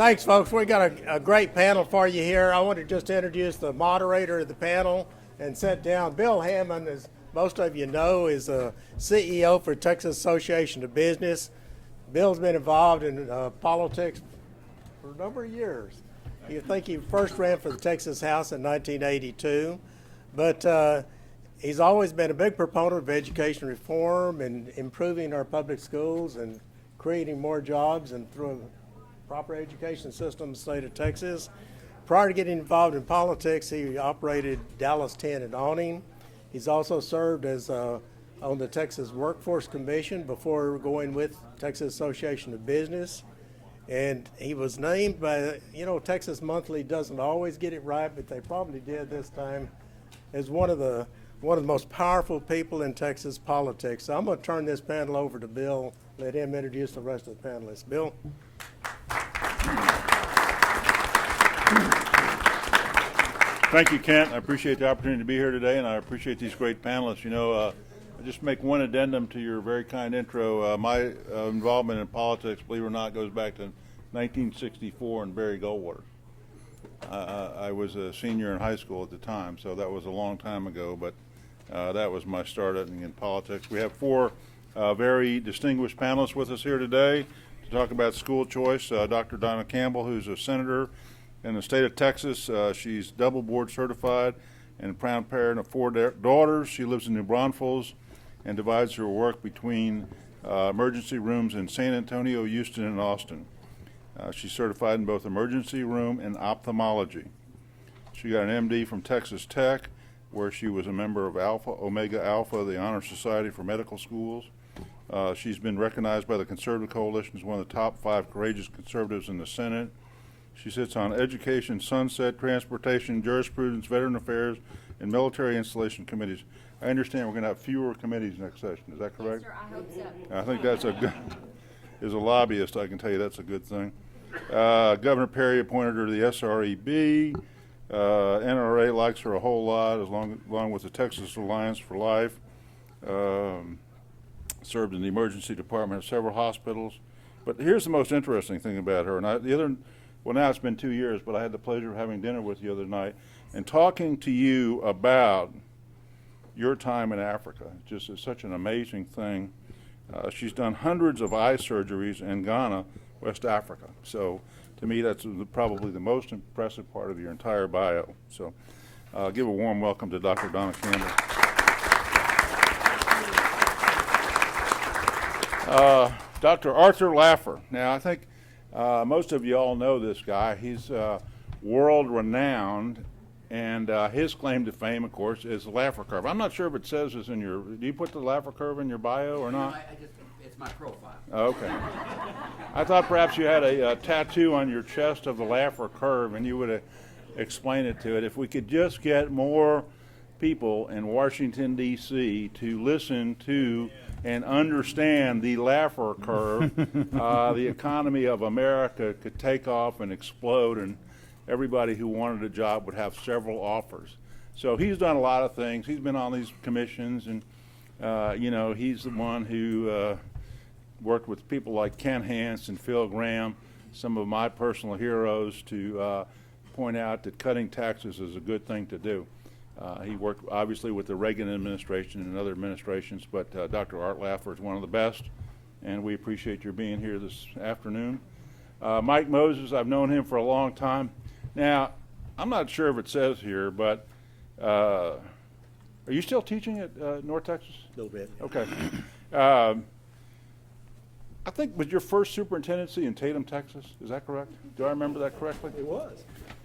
Thanks, folks. We got a great panel for you here. I want to just introduce the moderator of the panel and sit down. Bill Hammond, as most of you know, is a CEO for Texas Association of Business. Bill's been involved in politics for a number of years. You think he first ran for the Texas House in 1982, but he's always been a big proponent of education reform and improving our public schools and creating more jobs and through a proper education system in the state of Texas. Prior to getting involved in politics, he operated Dallas Tin and Awning. He's also served as on the Texas Workforce Commission before going with Texas Association of Business. And he was named by, Texas Monthly doesn't always get it right, but they probably did this time, as one of the most powerful people in Texas politics. So I'm going to turn this panel over to Bill, let him introduce the rest of the panelists. Bill? Thank you, Kent. I appreciate the opportunity to be here today, and I appreciate these great panelists. I just make one addendum to your very kind intro. My involvement in politics, believe it or not, goes back to 1964 in Barry Goldwater. I was a senior in high school at the time, so that was a long time ago, but that was my start in politics. We have four very distinguished panelists with us here today to talk about school choice. Dr. Donna Campbell, who's a senator in the state of Texas. She's double board certified and a proud parent of four daughters. She lives in New Braunfels and divides her work between emergency rooms in San Antonio, Houston, and Austin. She's certified in both emergency room and ophthalmology. She got an MD from Texas Tech, where she was a member of Omega Alpha, the Honor Society for Medical Schools. She's been recognized by the Conservative Coalition as one of the top 5 courageous conservatives in the Senate. She sits on Education, Sunset, Transportation, Jurisprudence, Veteran Affairs, and Military Installation Committees. I understand we're going to have fewer committees next session. Is that correct? Yes, sir. I hope so. I think that's a good, as a lobbyist, I can tell you that's a good thing. Governor Perry appointed her to the SREB. NRA likes her a whole lot, along with the Texas Alliance for Life. Served in the emergency department of several hospitals. But here's the most interesting thing about her. And now it's been 2 years, but I had the pleasure of having dinner with you the other night and talking to you about your time in Africa. It's such an amazing thing. She's done hundreds of eye surgeries in Ghana, West Africa. So to me, that's probably the most impressive part of your entire bio. So give a warm welcome to Dr. Donna Campbell. Dr. Arthur Laffer. Now, I think most of you all know this guy. He's world-renowned, and his claim to fame, of course, is the Laffer curve. I'm not sure if it says this in your, do you put the Laffer curve in your bio or not? No, it's my profile. Okay. I thought perhaps you had a tattoo on your chest of the Laffer curve, and you would explain it to it. If we could just get more people in Washington, D.C. to listen to and understand the Laffer curve, the economy of America could take off and explode, and everybody who wanted a job would have several offers. So he's done a lot of things. He's been on these commissions, and he's the one who worked with people like Ken Hance and Phil Graham, some of my personal heroes, to point out that cutting taxes is a good thing to do. He worked obviously with the Reagan administration and other administrations, but Dr. Art Laffer is one of the best, and we appreciate your being here this afternoon. Mike Moses, I've known him for a long time. Now, I'm not sure if it says here, but are you still teaching at North Texas? A little bit. Okay. I think was your first superintendency in Tatum, Texas. Is that correct? Do I remember that correctly? It was.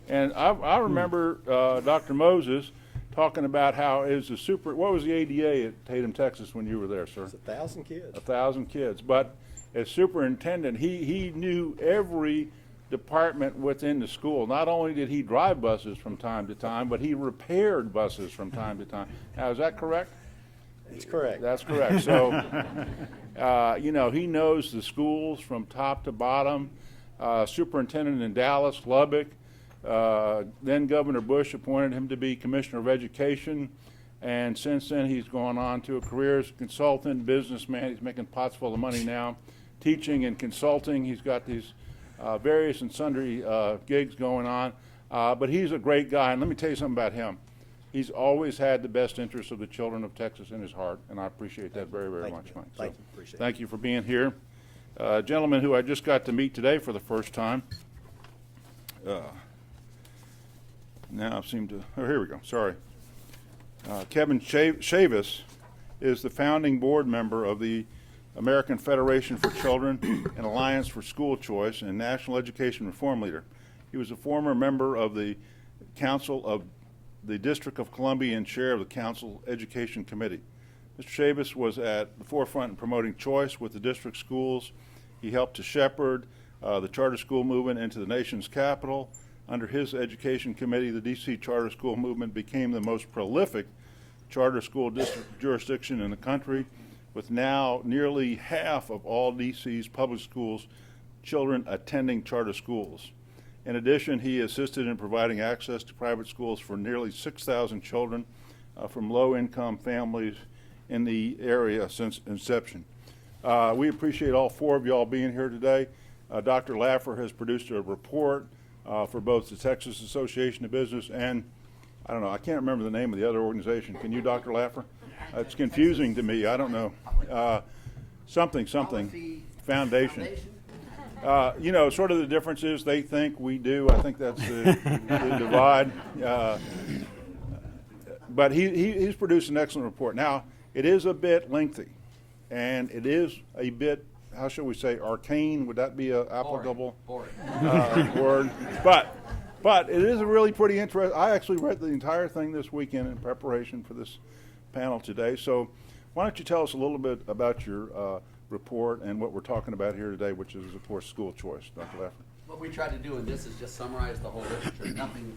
And I remember Dr. Moses talking about how it was what was the ADA at Tatum, Texas when you were there, sir? It's 1,000 kids. 1,000 kids. But as superintendent, he knew every department within the school. Not only did he drive buses from time to time, but he repaired buses from time to time. Now, is that correct? That's correct. That's correct. So, he knows the schools from top to bottom. Superintendent in Dallas, Lubbock. Then Governor Bush appointed him to be Commissioner of Education, and since then he's gone on to a career as a consultant, businessman. He's making pots full of money now, teaching and consulting. He's got these various and sundry gigs going on. But he's a great guy, and let me tell you something about him. He's always had the best interests of the children of Texas in his heart, and I appreciate that very, very much, Mike. Thank you. Appreciate it. Thank you for being here. A gentleman who I just got to meet today for the first time. Now I seem to, oh, here we go, sorry. Kevin Chavous is the founding board member of the American Federation for Children and Alliance for School Choice and National Education Reform Leader. He was a former member of the Council of the District of Columbia and chair of the Council Education Committee. Mr. Chavous was at the forefront in promoting choice with the district schools. He helped to shepherd the charter school movement into the nation's capital. Under his education committee, the D.C. charter school movement became the most prolific charter school district jurisdiction in the country, with now nearly half of all D.C.'s public schools children attending charter schools. In addition, he assisted in providing access to private schools for nearly 6,000 children from low-income families in the area since inception. We appreciate all four of y'all being here today. Dr. Laffer has produced a report for both the Texas Association of Business and, I don't know, I can't remember the name of the other organization. Can you, Dr. Laffer? It's confusing to me. I don't know. Something, foundation. You know, sort of the difference is they think, we do. I think that's the divide. But he's produced an excellent report. Now, it is a bit lengthy, and it is a bit, how shall we say, arcane. Would that be an applicable word? But it is a really pretty interesting. I actually read the entire thing this weekend in preparation for this panel today. So why don't you tell us a little bit about your report and what we're talking about here today, which is, of course, school choice. Dr. Laffer. What we tried to do in this is just summarize the whole literature, nothing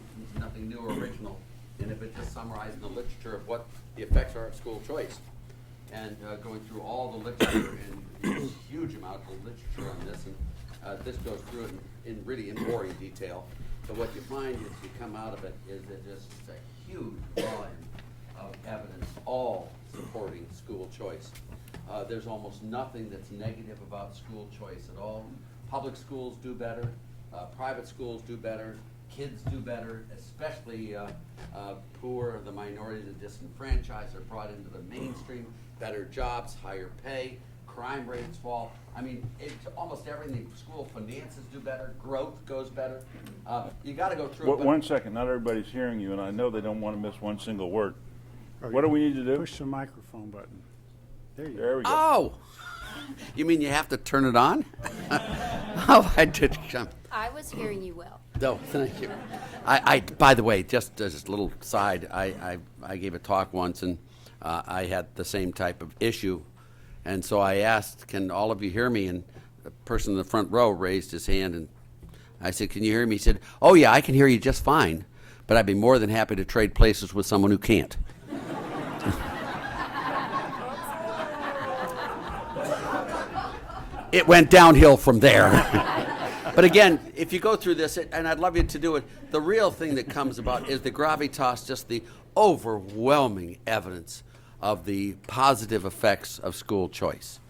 new or original in it, but just summarizing the literature of what the effects are of school choice. And going through all the literature, and there's a huge amount of literature on this, and this goes through it in really in boring detail. But what you find is you come out of it is that there's just a huge volume of evidence, all supporting school choice. There's almost nothing that's negative about school choice at all. Public schools do better, private schools do better, kids do better, especially poor, the minority, the disenfranchised are brought into the mainstream, better jobs, higher pay, crime rates fall. I mean, almost everything. School finances do better, growth goes better. You got to go through it. One second, not everybody's hearing you, and I know they don't want to miss one single word. What do we need to do? Push the microphone button. There you go. There we go. Oh! You mean you have to turn it on? Oh, I did. I was hearing you well. No, thank you. I by the way, just as a little side, I gave a talk once, and I had the same type of issue. And so I asked, can all of you hear me? And the person in the front row raised his hand, and I said, can you hear me? He said, oh yeah, I can hear you just fine, but I'd be more than happy to trade places with someone who can't. It went downhill from there. But again, if you go through this, and I'd love you to do it, the real thing that comes about is the gravitas, just the overwhelming evidence of the positive effects of school choice.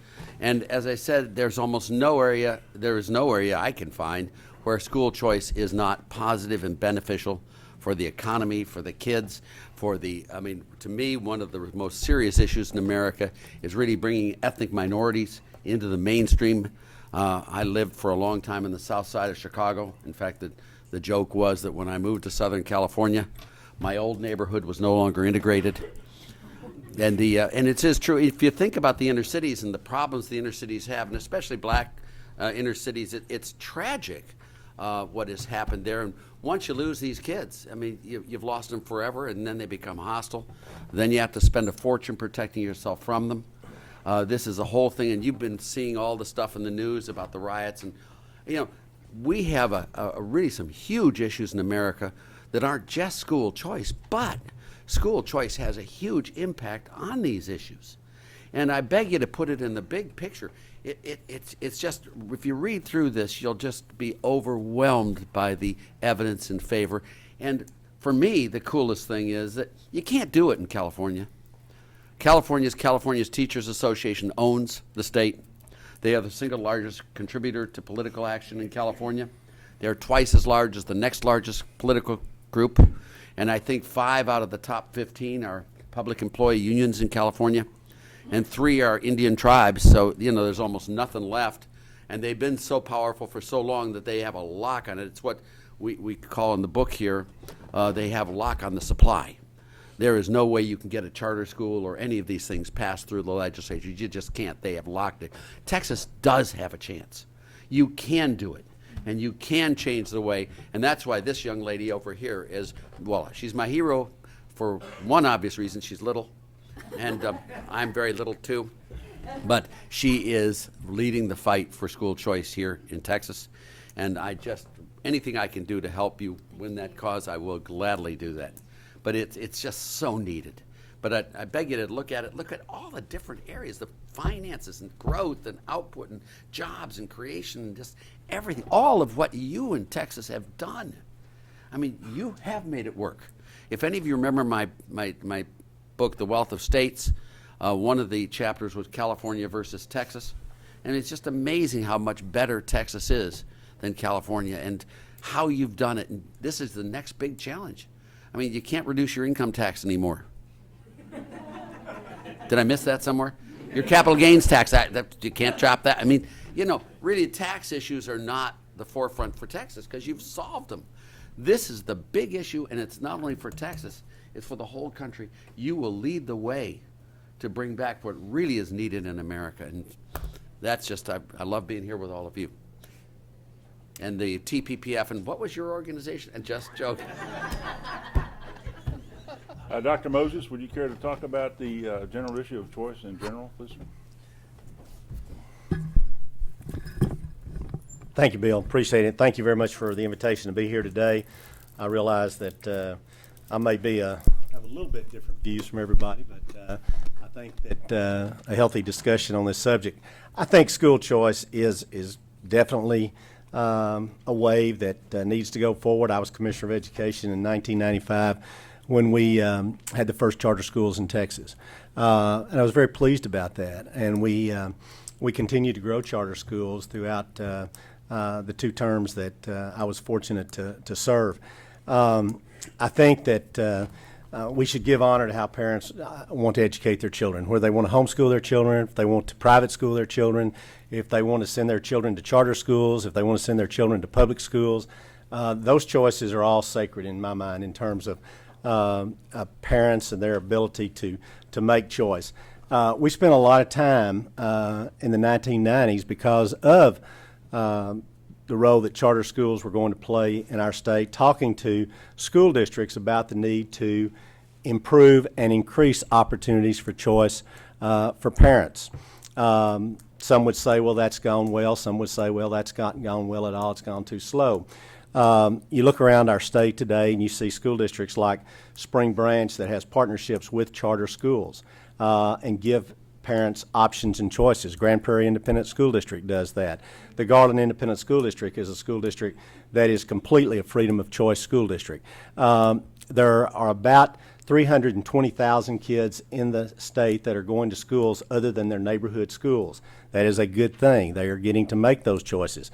And as I said, there is no area I can find where school choice is not positive and beneficial for the economy, for the kids, to me, one of the most serious issues in America is really bringing ethnic minorities into the mainstream. I lived for a long time in the south side of Chicago. In fact, the joke was that when I moved to Southern California, my old neighborhood was no longer integrated. And it is true. If you think about the inner cities and the problems the inner cities have, and especially black inner cities, it's tragic what has happened there. And once you lose these kids, I mean, you've lost them forever, and then they become hostile. Then you have to spend a fortune protecting yourself from them. This is a whole thing, and you've been seeing all the stuff in the news about the riots. And, we have really some huge issues in America that aren't just school choice, but school choice has a huge impact on these issues. And I beg you to put it in the big picture. It's just, if you read through this, you'll just be overwhelmed by the evidence in favor. And for me, the coolest thing is that you can't do it in California's Teachers Association owns the state. They are the single largest contributor to political action in California. They're twice as large as the next largest political group. And I think 5 out of the top 15 are public employee unions in California. And 3 are Indian tribes, so there's almost nothing left. And they've been so powerful for so long that they have a lock on it. It's what we call in the book here, they have a lock on the supply. There is no way you can get a charter school or any of these things passed through the legislature. You just can't. They have locked it. Texas does have a chance. You can do it, and you can change the way. And that's why this young lady over here is, well, she's my hero for one obvious reason. She's little. And I'm very little too, but she is leading the fight for school choice here in Texas, and anything I can do to help you win that cause, I will gladly do that. But it's just so needed. But I beg you to look at it. Look at all the different areas, the finances and growth and output and jobs and creation and just everything, all of what you in Texas have done. I mean, you have made it work. If any of you remember my book, The Wealth of States, one of the chapters was California versus Texas, and it's just amazing how much better Texas is than California and how you've done it. And this is the next big challenge. I mean, you can't reduce your income tax anymore. Did I miss that somewhere? Your capital gains tax, you can't drop that. I mean, really tax issues are not the forefront for Texas because you've solved them. This is the big issue, and it's not only for Texas, it's for the whole country. You will lead the way to bring back what really is needed in America. And that's just, I love being here with all of you. And the TPPF, and what was your organization? And just joking. Dr. Moses, would you care to talk about the general issue of choice in general, please? Thank you, Bill. Appreciate it. Thank you very much for the invitation to be here today. I realize that I may have a little bit different views from everybody, but I think that a healthy discussion on this subject. I think school choice is definitely a wave that needs to go forward. I was Commissioner of Education in 1995 when we had the first charter schools in Texas, and I was very pleased about that. And we continue to grow charter schools throughout the 2 terms that I was fortunate to serve. I think that we should give honor to how parents want to educate their children, whether they want to homeschool their children, if they want to private school their children, if they want to send their children to charter schools, if they want to send their children to public schools. Those choices are all sacred in my mind in terms of parents and their ability to make choice. We spent a lot of time in the 1990s because of the role that charter schools were going to play in our state, talking to school districts about the need to improve and increase opportunities for choice for parents. Some would say, well, that's gone well. Some would say, well, that's not gone well at all. It's gone too slow. You look around our state today and you see school districts like Spring Branch that has partnerships with charter schools and give parents options and choices. Grand Prairie Independent School District does that. The Garland Independent School District is a school district that is completely a freedom of choice school district. There are about 320,000 kids in the state that are going to schools other than their neighborhood schools. That is a good thing. They are getting to make those choices.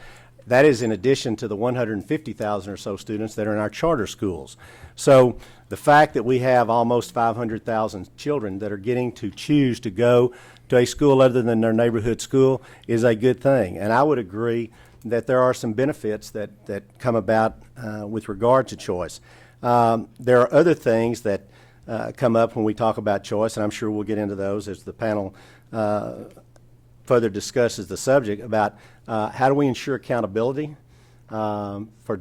That is in addition to the 150,000 or so students that are in our charter schools. So the fact that we have almost 500,000 children that are getting to choose to go to a school other than their neighborhood school is a good thing. And I would agree that there are some benefits that come about with regard to choice. There are other things that come up when we talk about choice, and I'm sure we'll get into those as the panel further discusses the subject about how do we ensure accountability for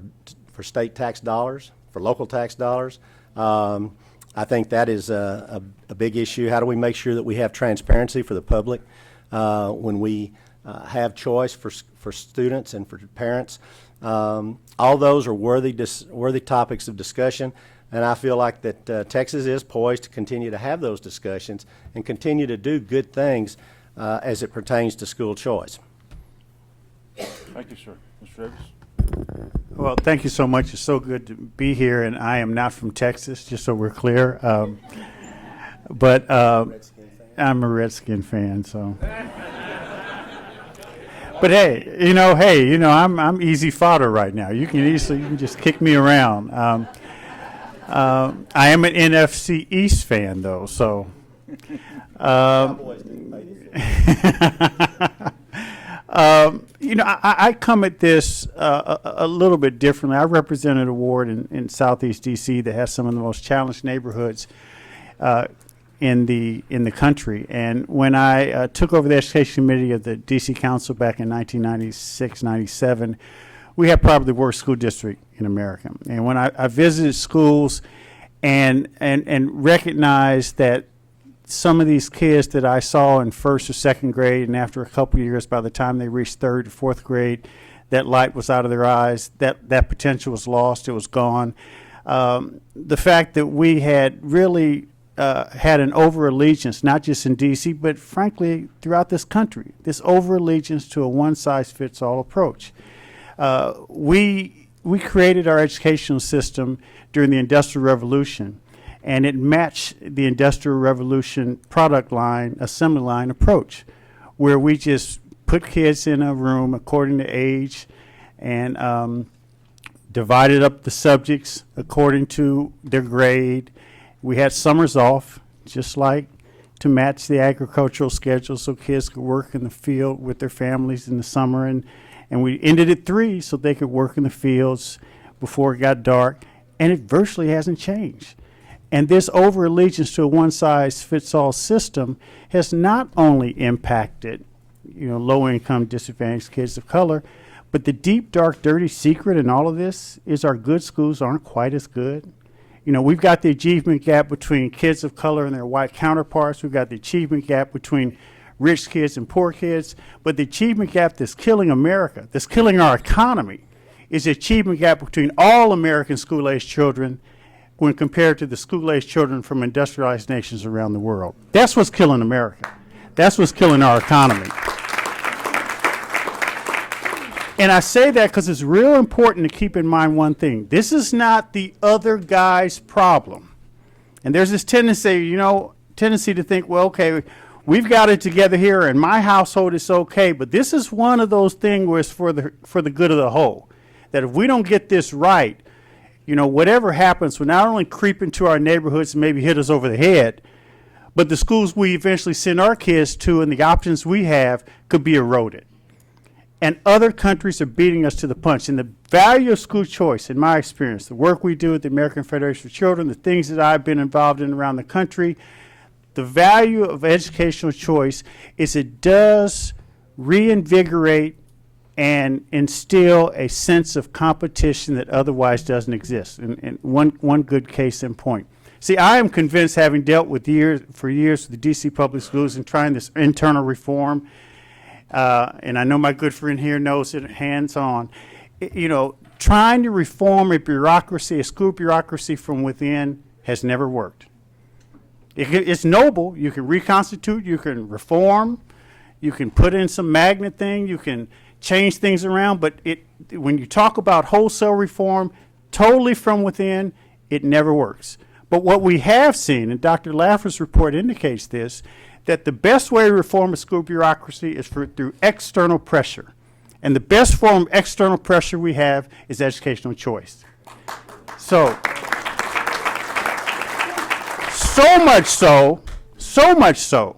state tax dollars, for local tax dollars. I think that is a big issue. How do we make sure that we have transparency for the public when we have choice for students and for parents? All those are worthy topics of discussion, and I feel like that Texas is poised to continue to have those discussions and continue to do good things as it pertains to school choice. Thank you, sir. Mr. Davis? Well, thank you so much. It's so good to be here, and I am not from Texas, just so we're clear. But I'm a Redskin fan, so. But I'm easy fodder right now. You can just kick me around. I am an NFC East fan though, so. I come at this a little bit differently. I represented a ward in Southeast D.C. that has some of the most challenged neighborhoods in the country. And when I took over the education committee of the D.C. Council back in 1996, 97, we had probably the worst school district in America. And when I visited schools and recognized that some of these kids that I saw in first or second grade, and after a couple of years, by the time they reached third or fourth grade, that light was out of their eyes, that potential was lost, it was gone. The fact that we had really had an over-allegiance, not just in D.C., but frankly throughout this country, this over-allegiance to a one-size-fits-all approach. We created our educational system during the Industrial Revolution, and it matched the Industrial Revolution product line, assembly line approach, where we just put kids in a room according to age and divided up the subjects according to their grade. We had summers off, just like to match the agricultural schedule so kids could work in the field with their families in the summer. And we ended at 3 so they could work in the fields before it got dark. And it virtually hasn't changed. And this over-allegiance to a one-size-fits-all system has not only impacted, low-income, disadvantaged kids of color, but the deep, dark, dirty secret in all of this is our good schools aren't quite as good. We've got the achievement gap between kids of color and their white counterparts. We've got the achievement gap between rich kids and poor kids. But the achievement gap that's killing America, that's killing our economy, is the achievement gap between all American school-aged children when compared to the school-aged children from industrialized nations around the world. That's what's killing America. That's what's killing our economy. And I say that because it's real important to keep in mind one thing. This is not the other guy's problem. And there's this tendency to think, well, okay, we've got it together here, and my household is okay, but this is one of those things where it's for the good of the whole. That if we don't get this right, whatever happens will not only creep into our neighborhoods and maybe hit us over the head, but the schools we eventually send our kids to and the options we have could be eroded. And other countries are beating us to the punch. And the value of school choice, in my experience, the work we do at the American Federation for Children, the things that I've been involved in around the country, the value of educational choice is it does reinvigorate and instill a sense of competition that otherwise doesn't exist. And one good case in point. See, I am convinced, having dealt with for years with the D.C. public schools and trying this internal reform, and I know my good friend here knows it hands-on, trying to reform a school bureaucracy from within has never worked. It's noble. You can reconstitute, you can reform, you can put in some magnet thing, you can change things around, but when you talk about wholesale reform, totally from within, it never works. But what we have seen, and Dr. Laffer's report indicates this, that the best way to reform a school bureaucracy is through external pressure. And the best form of external pressure we have is educational choice. So much so.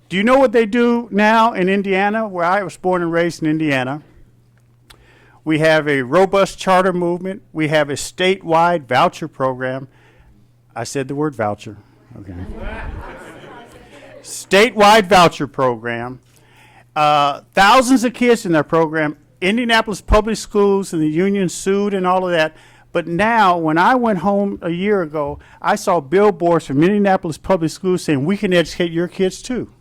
Do you know what they do now in Indiana, where I was born and raised in Indiana? We have a robust charter movement. We have a statewide voucher program. I said the word voucher. Okay. Statewide voucher program. Thousands of kids in that program. Indianapolis Public Schools and the union sued and all of that. But now, when I went home a year ago, I saw billboards from Indianapolis Public Schools saying, we can educate your kids too.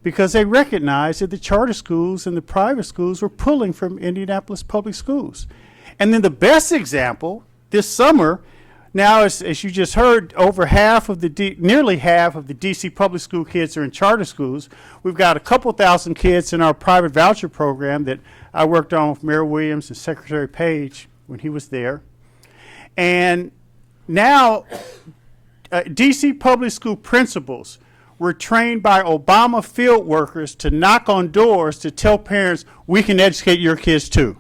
Because they recognized that the charter schools and the private schools were pulling from Indianapolis Public Schools. And then the best example, this summer, now as you just heard, nearly half of the D.C. public school kids are in charter schools. We've got a couple thousand kids in our private voucher program that I worked on with Mayor Williams and Secretary Page when he was there. And now D.C. public school principals were trained by Obama field workers to knock on doors to tell parents, we can educate your kids too.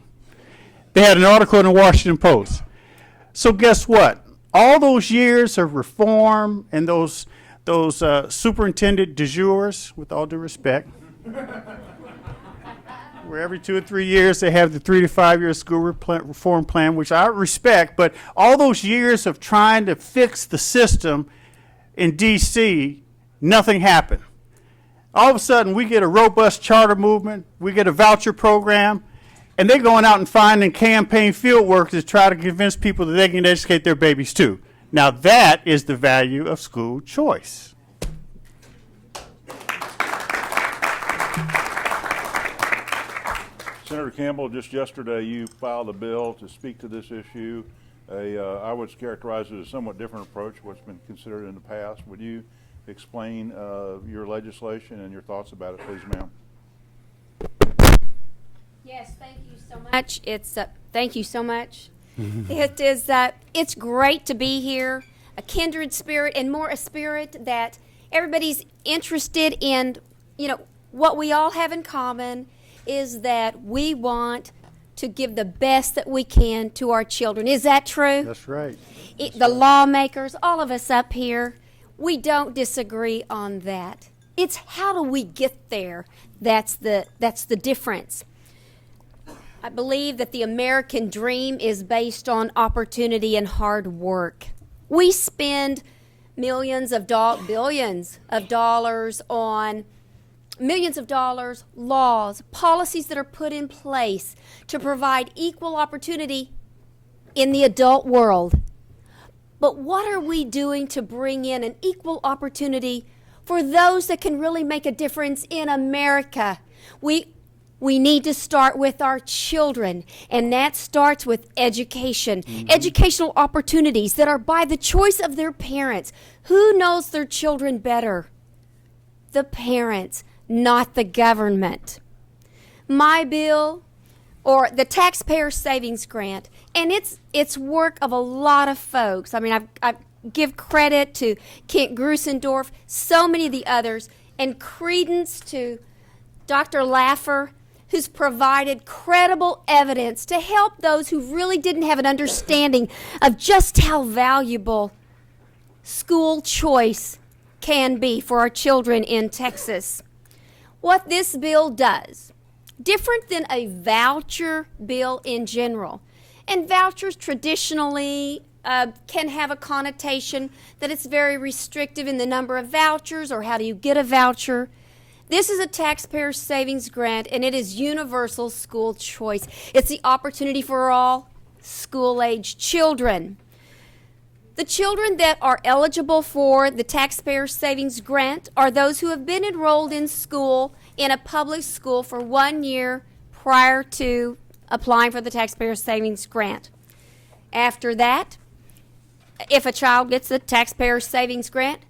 They had an article in the Washington Post. So guess what? All those years of reform and those superintendent de jures, with all due respect, where every 2 or 3 years they have the 3 to 5 year school reform plan, which I respect, but all those years of trying to fix the system in D.C., nothing happened. All of a sudden, we get a robust charter movement, we get a voucher program, and they're going out and finding campaign field workers to try to convince people that they can educate their babies too. Now that is the value of school choice. Senator Campbell, just yesterday you filed a bill to speak to this issue. I would characterize it as a somewhat different approach to what's been considered in the past. Would you explain your legislation and your thoughts about it, please, ma'am? Yes, thank you so much. Thank you so much. It's great to be here, a kindred spirit, and more a spirit that everybody's interested in. What we all have in common is that we want to give the best that we can to our children. Is that true? That's right. The lawmakers, all of us up here, we don't disagree on that. It's how do we get there that's the difference. I believe that the American dream is based on opportunity and hard work. We spend billions of dollars on laws, policies that are put in place to provide equal opportunity in the adult world. But what are we doing to bring in an equal opportunity for those that can really make a difference in America? We need to start with our children, and that starts with education. Educational opportunities that are by the choice of their parents. Who knows their children better? The parents, not the government. My bill, or the Taxpayer Savings Grant, and it's work of a lot of folks. I mean, I give credit to Kent Grusendorf, so many of the others, and credence to Dr. Laffer, who's provided credible evidence to help those who really didn't have an understanding of just how valuable school choice can be for our children in Texas. What this bill does, different than a voucher bill in general, and vouchers traditionally can have a connotation that it's very restrictive in the number of vouchers or how do you get a voucher. This is a taxpayer savings grant, and it is universal school choice. It's the opportunity for all school-age children. The children that are eligible for the taxpayer savings grant are those who have been enrolled in school in a public school for 1 year prior to applying for the taxpayer savings grant. After that, if a child gets the taxpayer savings grant,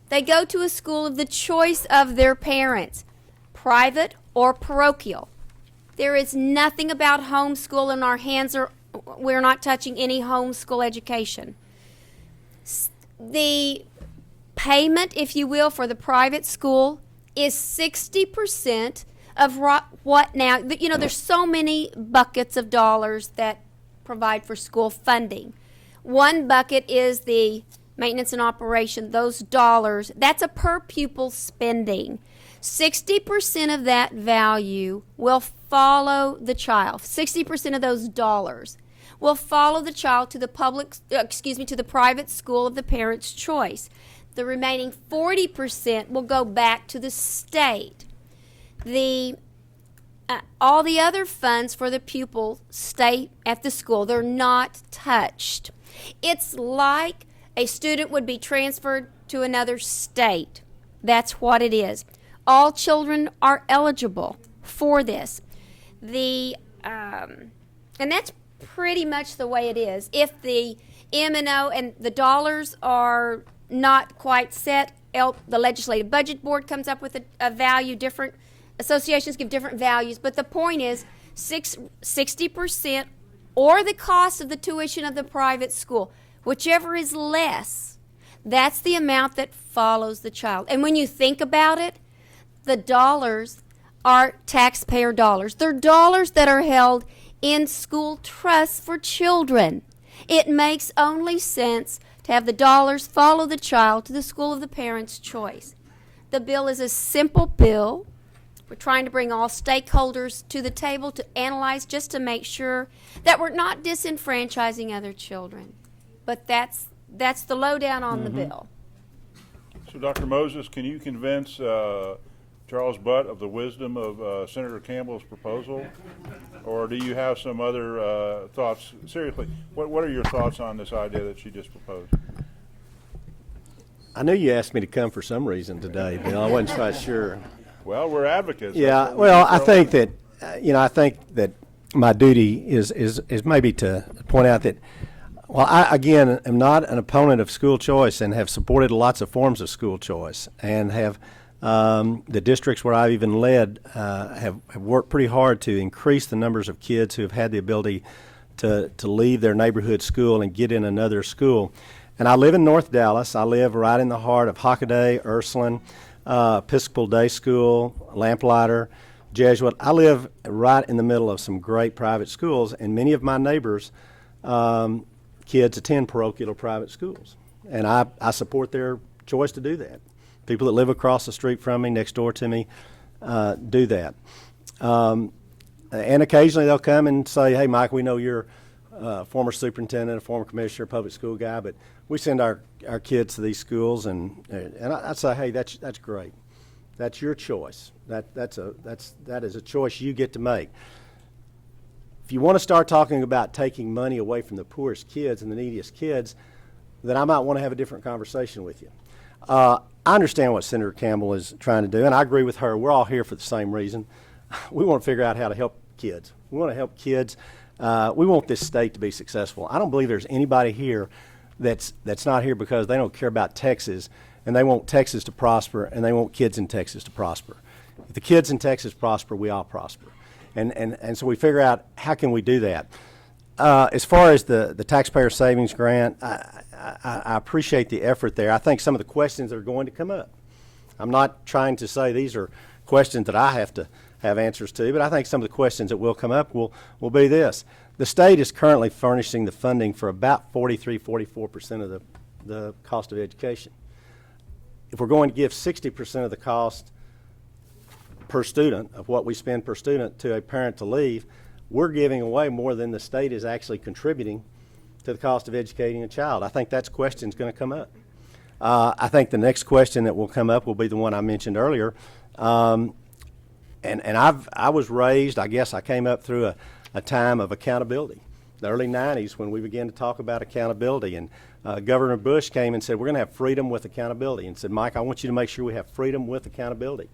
they go to a school of the choice of their parents, private or parochial. There is nothing about homeschool in our hands, or we're not touching any homeschool education. The payment, if you will, for the private school is 60% of what now, there's so many buckets of dollars that provide for school funding. One bucket is the maintenance and operation, those dollars, that's a per pupil spending. 60% of that value will follow the child. 60% of those dollars will follow the child to the to the private school of the parent's choice. The remaining 40% will go back to the state. All the other funds for the pupil stay at the school. They're not touched. It's like a student would be transferred to another state. That's what it is. All children are eligible for this. And that's pretty much the way it is. If the M&O and the dollars are not quite set, the Legislative Budget Board comes up with a value. Different associations give different values, but the point is 60% or the cost of the tuition of the private school, whichever is less. That's the amount that follows the child. And when you think about it, the dollars are taxpayer dollars. They're dollars that are held in school trusts for children. It makes only sense to have the dollars follow the child to the school of the parent's choice. The bill is a simple bill. We're trying to bring all stakeholders to the table to analyze just to make sure that we're not disenfranchising other children. But that's the lowdown on the bill. So, Dr. Moses, can you convince Charles Butt of the wisdom of Senator Campbell's proposal? Or do you have some other thoughts? Seriously, what are your thoughts on this idea that she just proposed? I knew you asked me to come for some reason today, Bill. I wasn't quite sure. Well, we're advocates. Yeah, well, I think that, I think that my duty is maybe to point out that, well, I, again, am not an opponent of school choice and have supported lots of forms of school choice and have the districts where I've even led have worked pretty hard to increase the numbers of kids who have had the ability to leave their neighborhood school and get in another school. And I live in North Dallas. I live right in the heart of Hockaday, Ursuline, Episcopal Day School, Lamplighter, Jesuit. I live right in the middle of some great private schools, and many of my neighbors' kids attend parochial or private schools. And I support their choice to do that. People that live across the street from me, next door to me, do that. And occasionally they'll come and say, hey, Mike, we know you're a former superintendent, a former commissioner, public school guy, but we send our kids to these schools, and I say, hey, that's great. That's your choice. That is a choice you get to make. If you want to start talking about taking money away from the poorest kids and the neediest kids, then I might want to have a different conversation with you. I understand what Senator Campbell is trying to do, and I agree with her. We're all here for the same reason. We want to figure out how to help kids. We want to help kids. We want this state to be successful. I don't believe there's anybody here that's not here because they don't care about Texas, and they want Texas to prosper, and they want kids in Texas to prosper. If the kids in Texas prosper, we all prosper. And so we figure out how can we do that. As far as the taxpayer savings grant, I appreciate the effort there. I think some of the questions that are going to come up, I'm not trying to say these are questions that I have to have answers to, but I think some of the questions that will come up will be this. The state is currently furnishing the funding for about 44% of the cost of education. If we're going to give 60% of the cost per student of what we spend per student to a parent to leave, we're giving away more than the state is actually contributing to the cost of educating a child. I think that question's going to come up. I think the next question that will come up will be the one I mentioned earlier. And I was raised, I guess I came up through a time of accountability. The early 90s when we began to talk about accountability, and Governor Bush came and said, we're going to have freedom with accountability, and said, Mike, I want you to make sure we have freedom with accountability.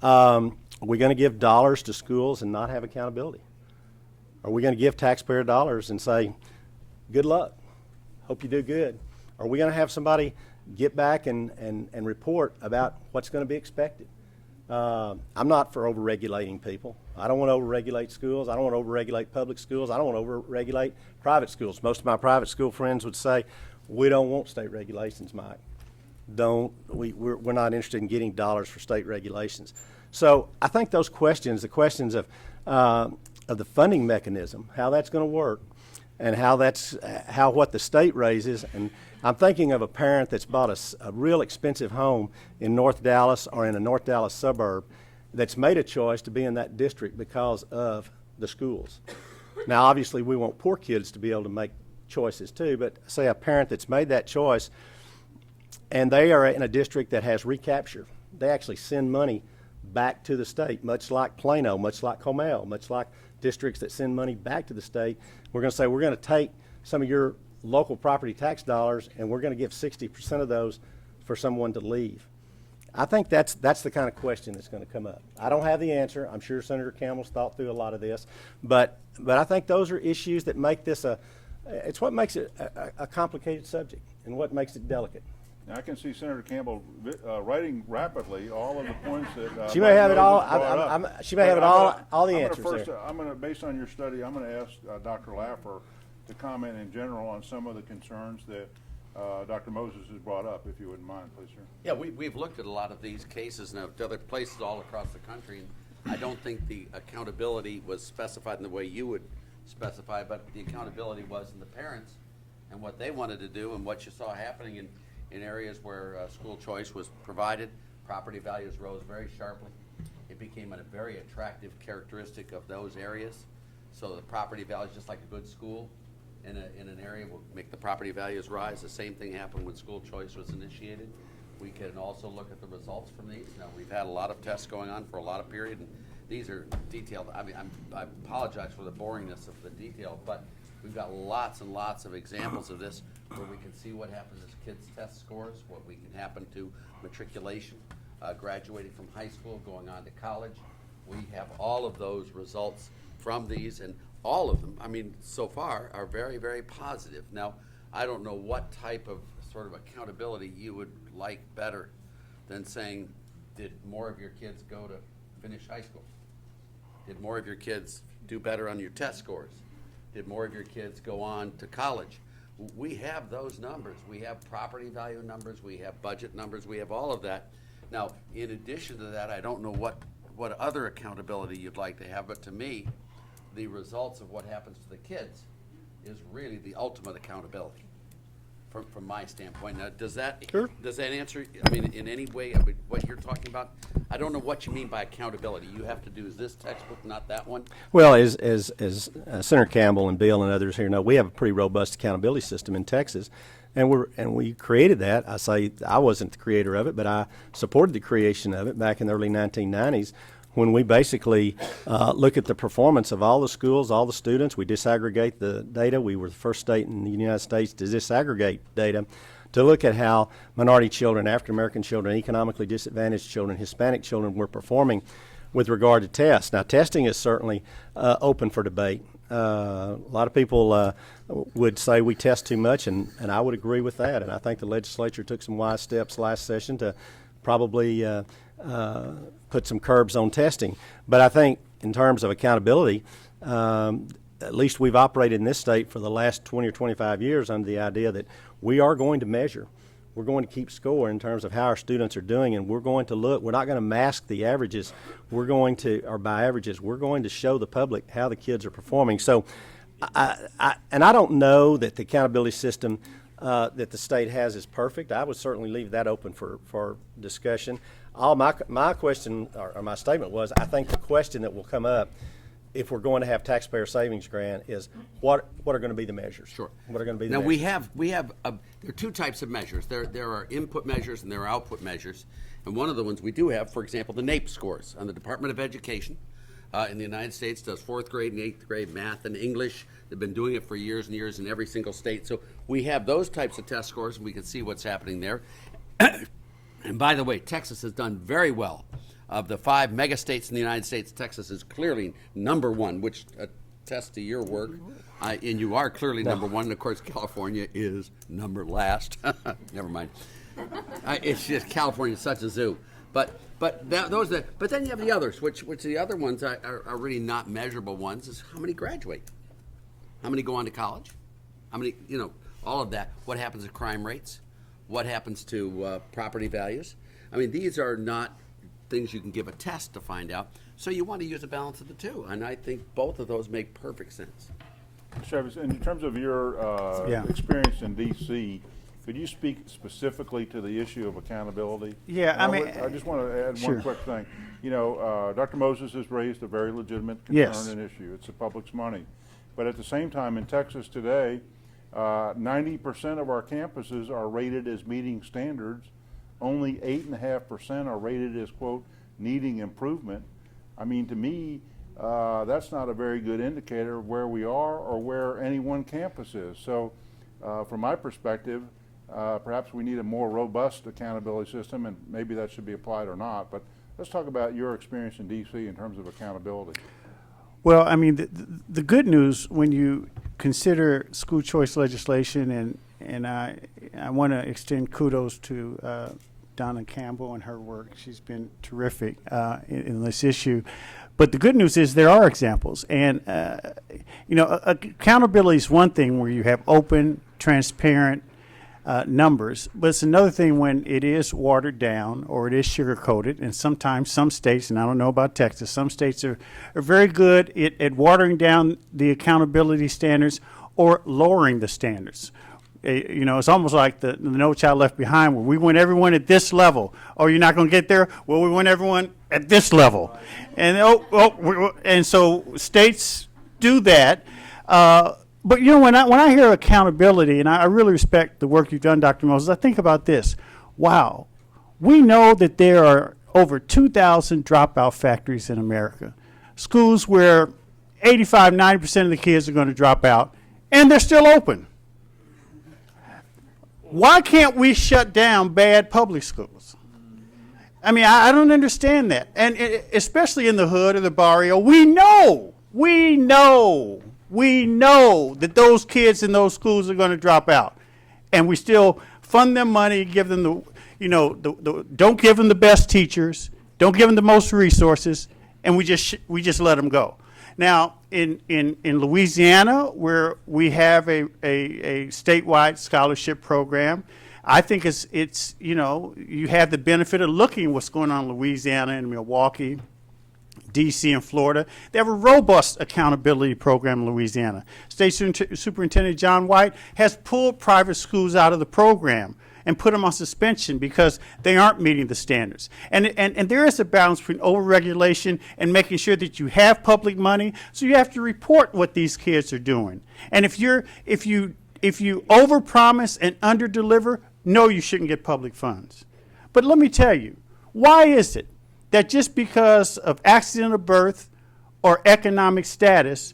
Are we going to give dollars to schools and not have accountability? Are we going to give taxpayer dollars and say, good luck, hope you do good? Are we going to have somebody get back and report about what's going to be expected? I'm not for over-regulating people. I don't want to over-regulate schools. I don't want to over-regulate public schools. I don't want to over-regulate private schools. Most of my private school friends would say, we don't want state regulations, Mike. We're not interested in getting dollars for state regulations. So I think those questions, the questions of the funding mechanism, how that's going to work, and how what the state raises. And I'm thinking of a parent that's bought a real expensive home in North Dallas or in a North Dallas suburb that's made a choice to be in that district because of the schools. Now, obviously, we want poor kids to be able to make choices too, but say a parent that's made that choice and they are in a district that has recapture. They actually send money back to the state, much like Plano, much like Comel, much like districts that send money back to the state. We're going to say we're going to take some of your local property tax dollars and we're going to give 60% of those for someone to leave. I think that's the kind of question that's going to come up. I don't have the answer. I'm sure Senator Campbell's thought through a lot of this, but I think those are issues that make this it's what makes it a complicated subject and what makes it delicate. Now, I can see Senator Campbell writing rapidly all of the points that she may have it all. She may have it all the answers there. I'm going to, based on your study, I'm going to ask Dr. Laffer to comment in general on some of the concerns that Dr. Moses has brought up, if you wouldn't mind, please, sir. Yeah, we've looked at a lot of these cases now to other places all across the country, and I don't think the accountability was specified in the way you would specify, but the accountability was in the parents and what they wanted to do and what you saw happening in areas where school choice was provided. Property values rose very sharply. It became a very attractive characteristic of those areas. So the property values, just like a good school in an area, will make the property values rise. The same thing happened when school choice was initiated. We can also look at the results from these. Now, we've had a lot of tests going on for a lot of period, and these are detailed. I mean, I apologize for the boringness of the detail, but we've got lots and lots of examples of this where we can see what happens as kids' test scores, what we can happen to matriculation, graduating from high school, going on to college. We have all of those results from these, and all of them, I mean, so far, are very, very positive. Now, I don't know what type of sort of accountability you would like better than saying, did more of your kids go to finish high school? Did more of your kids do better on your test scores? Did more of your kids go on to college? We have those numbers. We have property value numbers. We have budget numbers. We have all of that. Now, in addition to that, I don't know what other accountability you'd like to have, but to me, the results of what happens to the kids is really the ultimate accountability from my standpoint. Now, does that answer, I mean, in any way, I mean, what you're talking about? I don't know what you mean by accountability. You have to do, is this textbook, not that one? Well, as Senator Campbell and Bill and others here know, we have a pretty robust accountability system in Texas, and we created that. I say I wasn't the creator of it, but I supported the creation of it back in the early 1990s, when we basically look at the performance of all the schools, all the students. We disaggregate the data. We were the first state in the United States to disaggregate data to look at how minority children, African American children, economically disadvantaged children, Hispanic children were performing with regard to tests. Now, testing is certainly open for debate. A lot of people would say we test too much, and I would agree with that. And I think the legislature took some wise steps last session to probably put some curbs on testing. But I think in terms of accountability, at least we've operated in this state for the last 20 or 25 years under the idea that we are going to measure. We're going to keep score in terms of how our students are doing, and we're going to look. We're not going to mask the averages. We're going to, or by averages, we're going to show the public how the kids are performing. So, I don't know that the accountability system that the state has is perfect. I would certainly leave that open for discussion. My question, or my statement was, I think the question that will come up if we're going to have taxpayer savings grant is what are going to be the measures? Sure. What are going to be the now measures? we have there are two types of measures. There are input measures and there are output measures. And one of the ones we do have, for example, the NAEP scores. And the Department of Education in the United States does 4th grade and 8th grade math and English. They've been doing it for years and years in every single state. So we have those types of test scores, and we can see what's happening there. And by the way, Texas has done very well. Of the 5 mega states in the United States, Texas is clearly number one, which attests to your work. And you are clearly number one. And of course, California is number last. Never mind. It's just California is such a zoo. But then you have the others, which the other ones are really not measurable ones. Is how many graduate, how many go on to college, how many, all of that. What happens to crime rates? What happens to property values? I mean, these are not things you can give a test to find out. So you want to use a balance of the two, and I think both of those make perfect sense. Chavous, in terms of your experience in D.C., could you speak specifically to the issue of accountability? Yeah, I just want to add one quick thing. Dr. Moses has raised a very legitimate concern and issue. It's the public's money. But at the same time, in Texas today, 90% of our campuses are rated as meeting standards. Only 8.5% are rated as, quote, needing improvement. I mean, to me, that's not a very good indicator of where we are or where any one campus is. So from my perspective, perhaps we need a more robust accountability system, and maybe that should be applied or not. But let's talk about your experience in D.C. in terms of accountability. Well, I mean, the good news when you consider school choice legislation, and I want to extend kudos to Donna Campbell and her work. She's been terrific in this issue. But the good news is there are examples. And, accountability is one thing where you have open, transparent numbers. But it's another thing when it is watered down or it is sugar-coated, and sometimes some states, and I don't know about Texas, some states are very good at watering down the accountability standards or lowering the standards. It's almost like the No Child Left Behind, where we want everyone at this level. Oh, you're not going to get there? Well, we want everyone at this level. And and so states do that. But when I hear accountability, and I really respect the work you've done, Dr. Moses, I think about this. Wow, we know that there are over 2,000 dropout factories in America, schools where 85, 90% of the kids are going to drop out, and they're still open. Why can't we shut down bad public schools? I mean, I don't understand that. And especially in the hood or the barrio, we know that those kids in those schools are going to drop out. And we still fund them money, give them don't give them the best teachers, don't give them the most resources, and we just let them go. Now, in Louisiana, where we have a statewide scholarship program, I think it's you have the benefit of looking at what's going on in Louisiana and Milwaukee, D.C. and Florida. They have a robust accountability program in Louisiana. State Superintendent John White has pulled private schools out of the program and put them on suspension because they aren't meeting the standards. And there is a balance between overregulation and making sure that you have public money, so you have to report what these kids are doing. And if you overpromise and underdeliver, no, you shouldn't get public funds. But let me tell you, why is it that just because of accident of birth or economic status,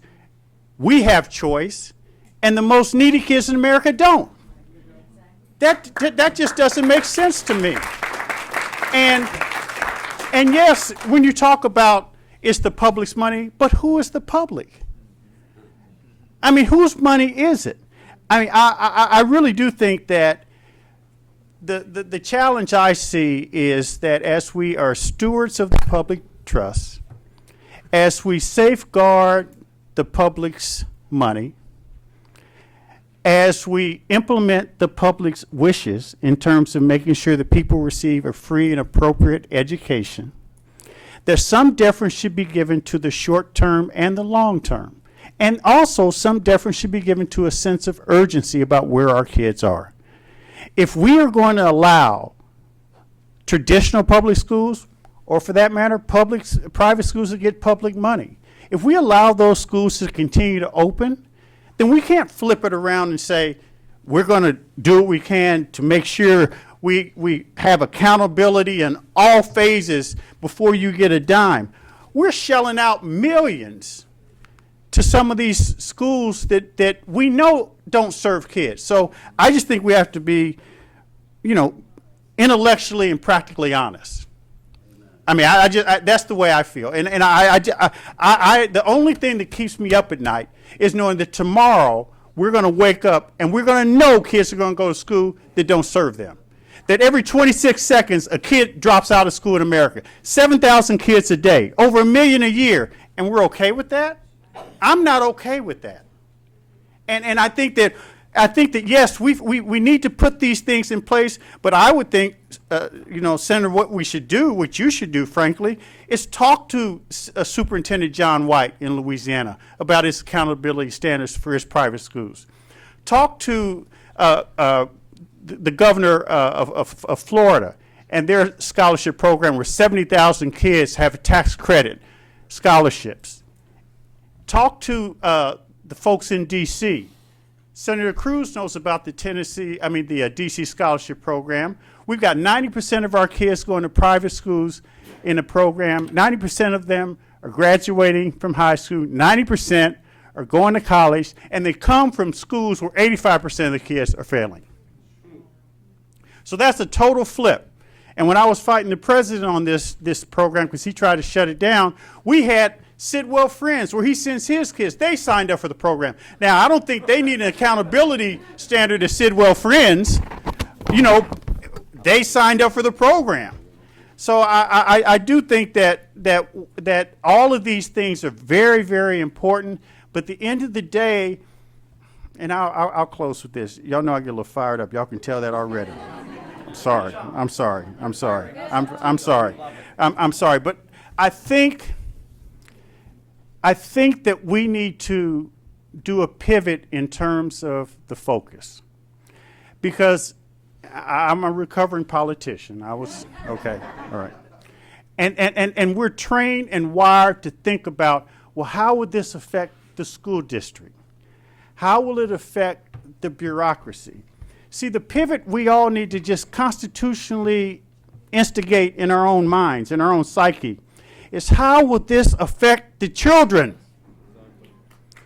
we have choice, and the most needy kids in America don't? That just doesn't make sense to me. And yes, when you talk about it's the public's money, but who is the public? I mean, whose money is it? I mean, I really do think that the challenge I see is that as we are stewards of the public trust, as we safeguard the public's money, as we implement the public's wishes in terms of making sure that people receive a free and appropriate education, that some deference should be given to the short term and the long term. And also some deference should be given to a sense of urgency about where our kids are. If we are going to allow traditional public schools, or for that matter, private schools that get public money, if we allow those schools to continue to open, then we can't flip it around and say, we're going to do what we can to make sure we have accountability in all phases before you get a dime. We're shelling out millions to some of these schools that we know don't serve kids. So I just think we have to be, intellectually and practically honest. I mean, that's the way I feel. And the only thing that keeps me up at night is knowing that tomorrow we're going to wake up and we're going to know kids are going to go to school that don't serve them. That every 26 seconds a kid drops out of school in America. 7,000 kids a day, over 1 million a year, and we're okay with that? I'm not okay with that. And I think that yes, we need to put these things in place, but I would think, Senator, what you should do, frankly, is talk to Superintendent John White in Louisiana about his accountability standards for his private schools. Talk to the governor of Florida and their scholarship program where 70,000 kids have tax credit scholarships. Talk to the folks in D.C. Senator Cruz knows about the D.C. scholarship program. We've got 90% of our kids going to private schools in the program. 90% of them are graduating from high school. 90% are going to college, and they come from schools where 85% of the kids are failing. So that's a total flip. And when I was fighting the president on this program, because he tried to shut it down, we had Sidwell Friends, where he sends his kids. They signed up for the program. Now, I don't think they need an accountability standard as Sidwell Friends. They signed up for the program. So I do think that all of these things are very, very important. But at the end of the day, And I'll close with this. Y'all know I get a little fired up. Y'all can tell that already. I'm sorry. I'm sorry. I'm sorry. I'm sorry. I'm sorry. But I think that we need to do a pivot in terms of the focus, because I'm a recovering politician. Okay, all right. And we're trained and wired to think about, well, how would this affect the school district? How will it affect the bureaucracy? See, the pivot we all need to just constitutionally instigate in our own minds, in our own psyche, is how will this affect the children?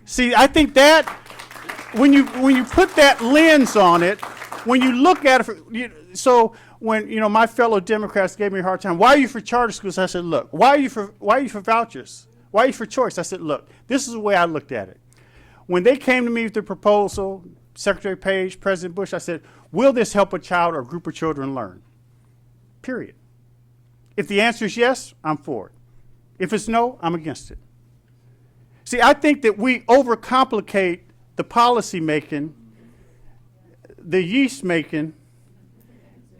See, I think that when you put that lens on it, when you look at it, so when my fellow Democrats gave me a hard time, why are you for charter schools? I said, look, why are you for vouchers? Why are you for choice? I said, look, this is the way I looked at it. When they came to me with the proposal, Secretary Page, President Bush, I said, will this help a child or a group of children learn? Period. If the answer is yes, I'm for it. If it's no, I'm against it. See, I think that we overcomplicate the policy making, the yeast making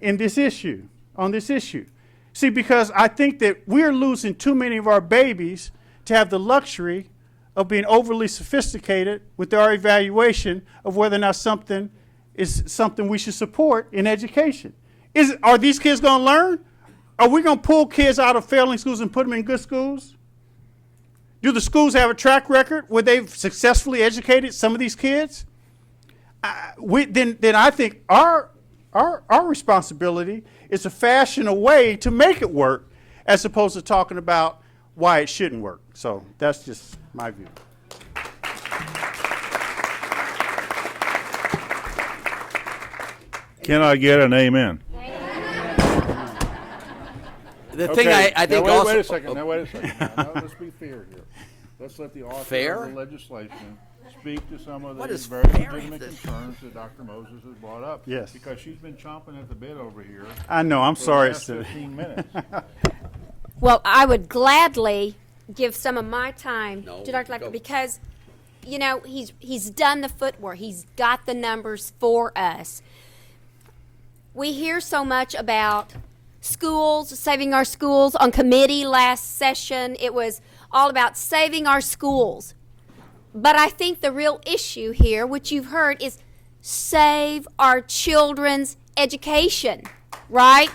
on this issue. See, because I think that we're losing too many of our babies to have the luxury of being overly sophisticated with our evaluation of whether or not something is something we should support in education. Are these kids going to learn? Are we going to pull kids out of failing schools and put them in good schools? Do the schools have a track record where they've successfully educated some of these kids? Then I think our responsibility is to fashion a way to make it work, as opposed to talking about why it shouldn't work. So that's just my view. Can I get an amen? The thing I think also. Wait a second. Now, let's be fair here. Let's let the author Fair? of the legislation speak to some of What the is very fair legitimate in this? concerns that Dr. Moses has brought up. Yes. Because she's been chomping at the bit over here. I know. I'm for sorry. the last 15 minutes. Well, I would gladly give some of my time No, to Dr. go. Laffer because, he's done the footwork. He's got the numbers for us. We hear so much about schools, saving our schools. On committee last session, it was all about saving our schools. But I think the real issue here, which you've heard, is save our children's education, right?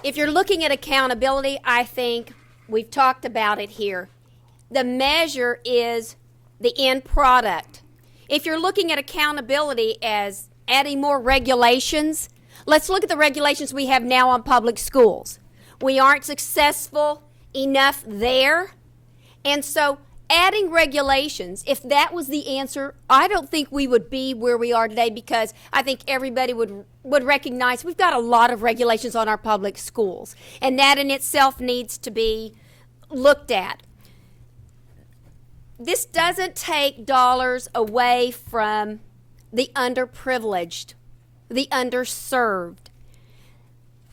If you're looking at accountability, I think we've talked about it here. The measure is the end product. If you're looking at accountability as adding more regulations, let's look at the regulations we have now on public schools. We aren't successful enough there. And so adding regulations, if that was the answer, I don't think we would be where we are today, because I think everybody would recognize we've got a lot of regulations on our public schools. And that in itself needs to be looked at. This doesn't take dollars away from the underprivileged, the underserved.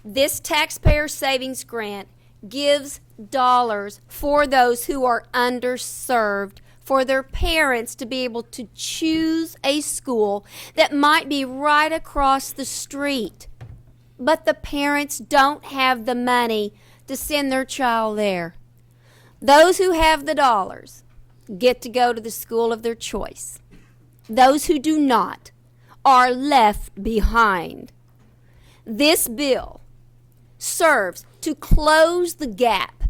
This taxpayer savings grant gives dollars for those who are underserved, for their parents to be able to choose a school that might be right across the street, but the parents don't have the money to send their child there. Those who have the dollars get to go to the school of their choice. Those who do not are left behind. This bill serves to close the gap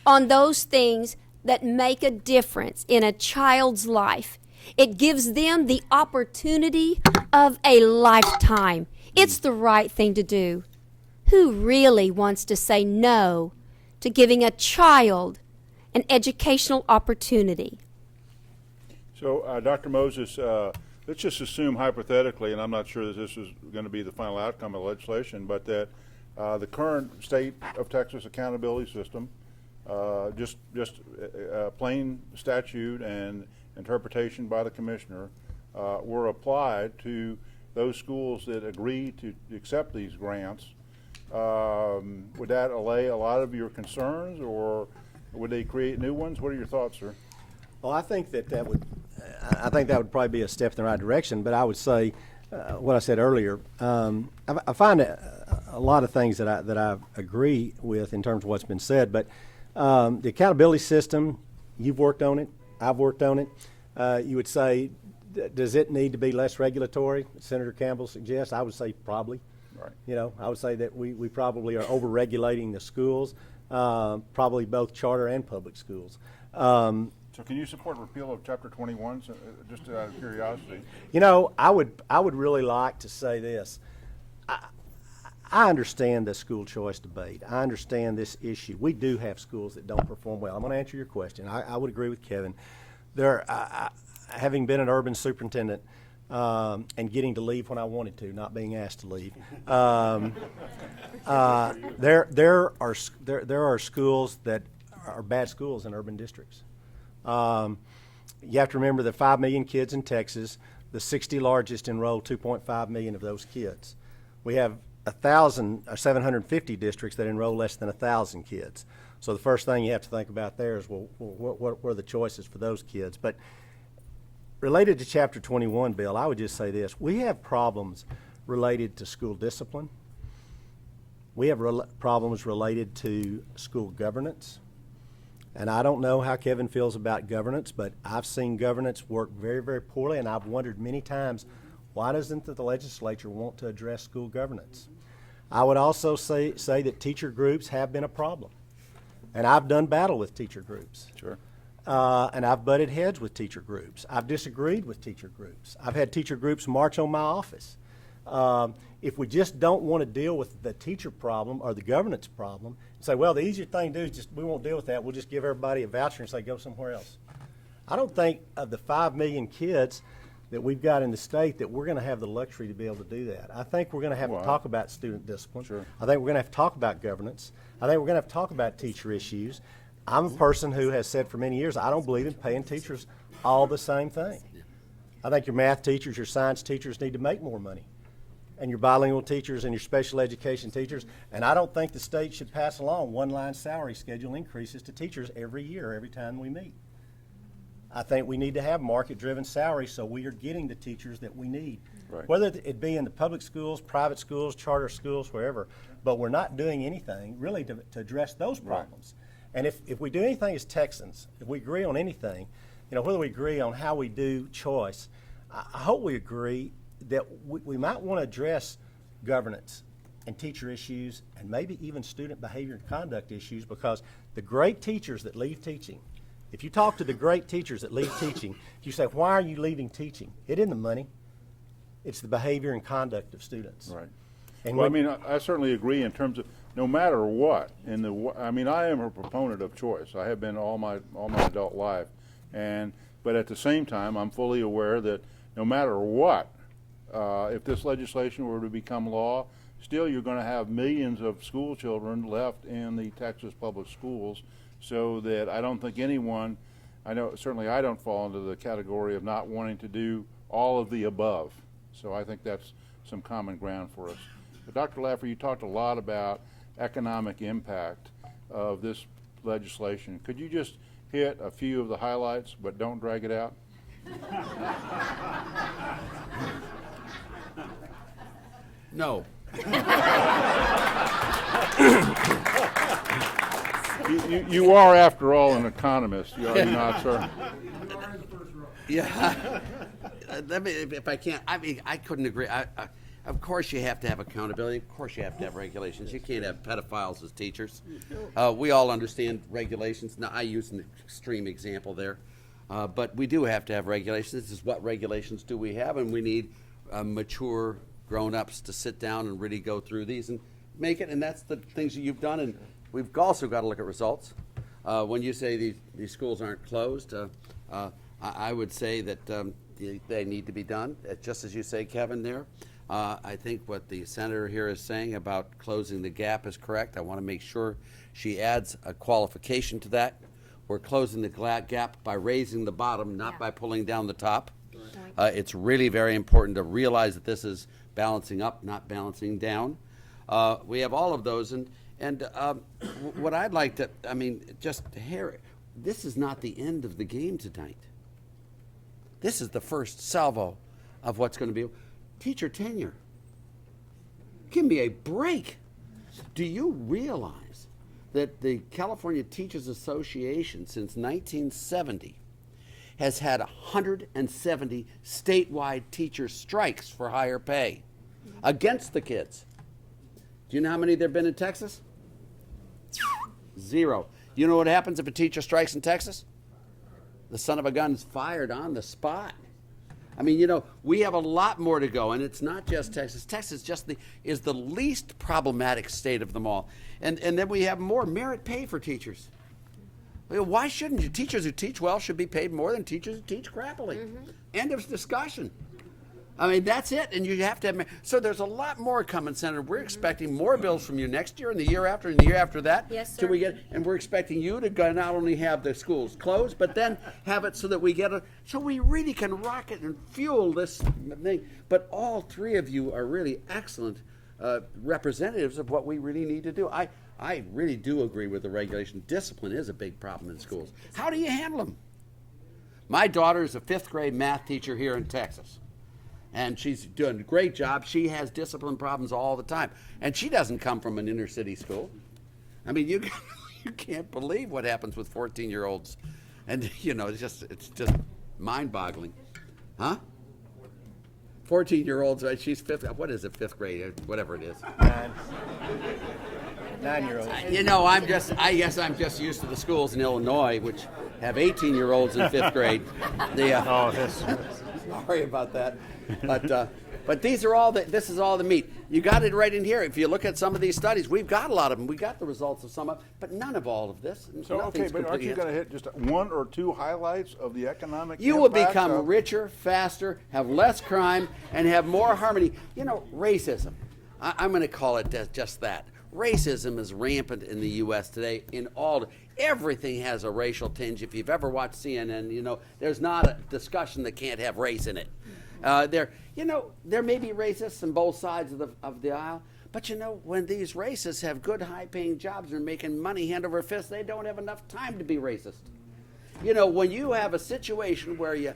on those things that make a difference in a child's life. It gives them the opportunity of a lifetime. It's the right thing to do. Who really wants to say no to giving a child an educational opportunity? So, Dr. Moses, let's just assume hypothetically, and I'm not sure that this is going to be the final outcome of the legislation, but that the current state of Texas accountability system, just plain statute and interpretation by the commissioner, were applied to those schools that agree to accept these grants. Would that allay a lot of your concerns, or would they create new ones? What are your thoughts, sir? Well, I think that would I think that would probably be a step in the right direction. But I would say what I said earlier. I find a lot of things that I agree with in terms of what's been said. But the accountability system, you've worked on it. I've worked on it. You would say, does it need to be less regulatory? Senator Campbell suggests. I would say probably. Right. You know, I would say that we probably are over-regulating the schools, probably both charter and public schools. So can you support repeal of Chapter 21, just out of curiosity? You know, I would really like to say this. I understand the school choice debate. I understand this issue. We do have schools that don't perform well. I'm going to answer your question. I would agree with Kevin. Having been an urban superintendent and getting to leave when I wanted to, not being asked to leave, there are schools that are bad schools in urban districts. You have to remember the 5 million kids in Texas, the 60 largest enroll 2.5 million of those kids. We have 750 districts that enroll less than 1,000 kids. So the first thing you have to think about there is, well, what are the choices for those kids? But related to Chapter 21, Bill, I would just say this. We have problems related to school discipline. We have problems related to school governance. And I don't know how Kevin feels about governance, but I've seen governance work very, very poorly, and I've wondered many times, why doesn't the legislature want to address school governance? I would also say that teacher groups have been a problem. And I've done battle with teacher groups. Sure. And I've butted heads with teacher groups. I've disagreed with teacher groups. I've had teacher groups march on my office. If we just don't want to deal with the teacher problem or the governance problem, and say, well, the easier thing to do is just, we won't deal with that. We'll just give everybody a voucher and say, go somewhere else. I don't think of the 5 million kids that we've got in the state that we're going to have the luxury to be able to do that. I think we're going to have to talk about student discipline. Sure. I think we're going to have to talk about governance. I think we're going to have to talk about teacher issues. I'm a person who has said for many years, I don't believe in paying teachers all the same thing. I think your math teachers, your science teachers need to make more money, and your bilingual teachers and your special education teachers. And I don't think the state should pass along one-line salary schedule increases to teachers every year, every time we meet. I think we need to have market-driven salaries so we are getting the teachers that we need. Right. Whether it be in the public schools, private schools, charter schools, wherever. But we're not doing anything really to address those problems. Right. And if we do anything as Texans, if we agree on anything, you know, whether we agree on how we do choice, I hope we agree that we might want to address governance and teacher issues and maybe even student behavior and conduct issues, because the great teachers that leave teaching, if you talk to the great teachers that leave teaching, you say, why are you leaving teaching? It isn't the money. It's the behavior and conduct of students. Right. And well, I mean, I certainly agree in terms of no matter what. I mean, I am a proponent of choice. I have been all my adult life, but at the same time, I'm fully aware that no matter what, if this legislation were to become law, still you're going to have millions of school children left in the Texas public schools. So that I don't think anyone, I know certainly I don't fall into the category of not wanting to do all of the above. So I think that's some common ground for us. But Dr. Laffer, you talked a lot about economic impact of this legislation. Could you just hit a few of the highlights, but don't drag it out? No. You are, after all, an economist, are you not, sir? Yeah. Let me, if I can, I mean, I couldn't agree. Of course, you have to have accountability. Of course, you have to have regulations. You can't have pedophiles as teachers. We all understand regulations. Now, I use an extreme example there, but we do have to have regulations. This is what regulations do we have, and we need mature grown-ups to sit down and really go through these and make it. And that's the things that you've done. And we've also got to look at results. When you say these schools aren't closed, I would say that they need to be done, just as you say, Kevin, there. I think what the senator here is saying about closing the gap is correct. I want to make sure she adds a qualification to that. We're closing the gap by raising the bottom, not by pulling down the top. It's really very important to realize that this is balancing up, not balancing down. We have all of those, and what I'd like to, I mean, just to hear it, this is not the end of the game tonight. This is the first salvo of what's going to be teacher tenure. Give me a break. Do you realize that the California Teachers Association since 1970 has had 170 statewide teacher strikes for higher pay against the kids? Do you know how many there have been in Texas? 0. You know what happens if a teacher strikes in Texas? The son of a gun is fired on the spot. I mean, you know, we have a lot more to go, and it's not just Texas. Texas is the least problematic state of them all. And then we have more merit pay for teachers. Why shouldn't you? Teachers who teach well should be paid more than teachers who teach crappily. End of discussion. I mean, that's it, and you have to have. So there's a lot more coming, Senator. We're expecting more bills from you next year and the year after and the year after that. Yes, sir. Till we get, and we're expecting you to go not only have the schools closed, but then have it so that we get so we really can rocket and fuel this thing. But all three of you are really excellent representatives of what we really need to do. I really do agree with the regulation. Discipline is a big problem in schools. How do you handle them? My daughter is a 5th grade math teacher here in Texas. And she's doing a great job. She has discipline problems all the time. And she doesn't come from an inner city school. I mean, you can't believe what happens with 14-year-olds. And, you know, it's just mind-boggling. Huh? 14-year-olds, right? She's 5th, what is it, 5th grade, whatever it is. 9-year-olds. You know, I guess I'm just used to the schools in Illinois, which have 18-year-olds in 5th grade. Sorry about that. But these are all this is all the meat. You got it right in here. If you look at some of these studies, we've got a lot of them. We got the results of some of, but none of all of this. So, okay, but aren't you going to hit just 1 or 2 highlights of the economic You will impact become of- richer, faster, have less crime, and have more harmony. You know, racism. I'm going to call it just that. Racism is rampant in the U.S. today. Everything has a racial tinge. If you've ever watched CNN, you know there's not a discussion that can't have race in it. There may be racists on both sides of the aisle, but you know when these racists have good, high-paying jobs and are making money hand over fist, they don't have enough time to be racist. You know, when you have a situation where you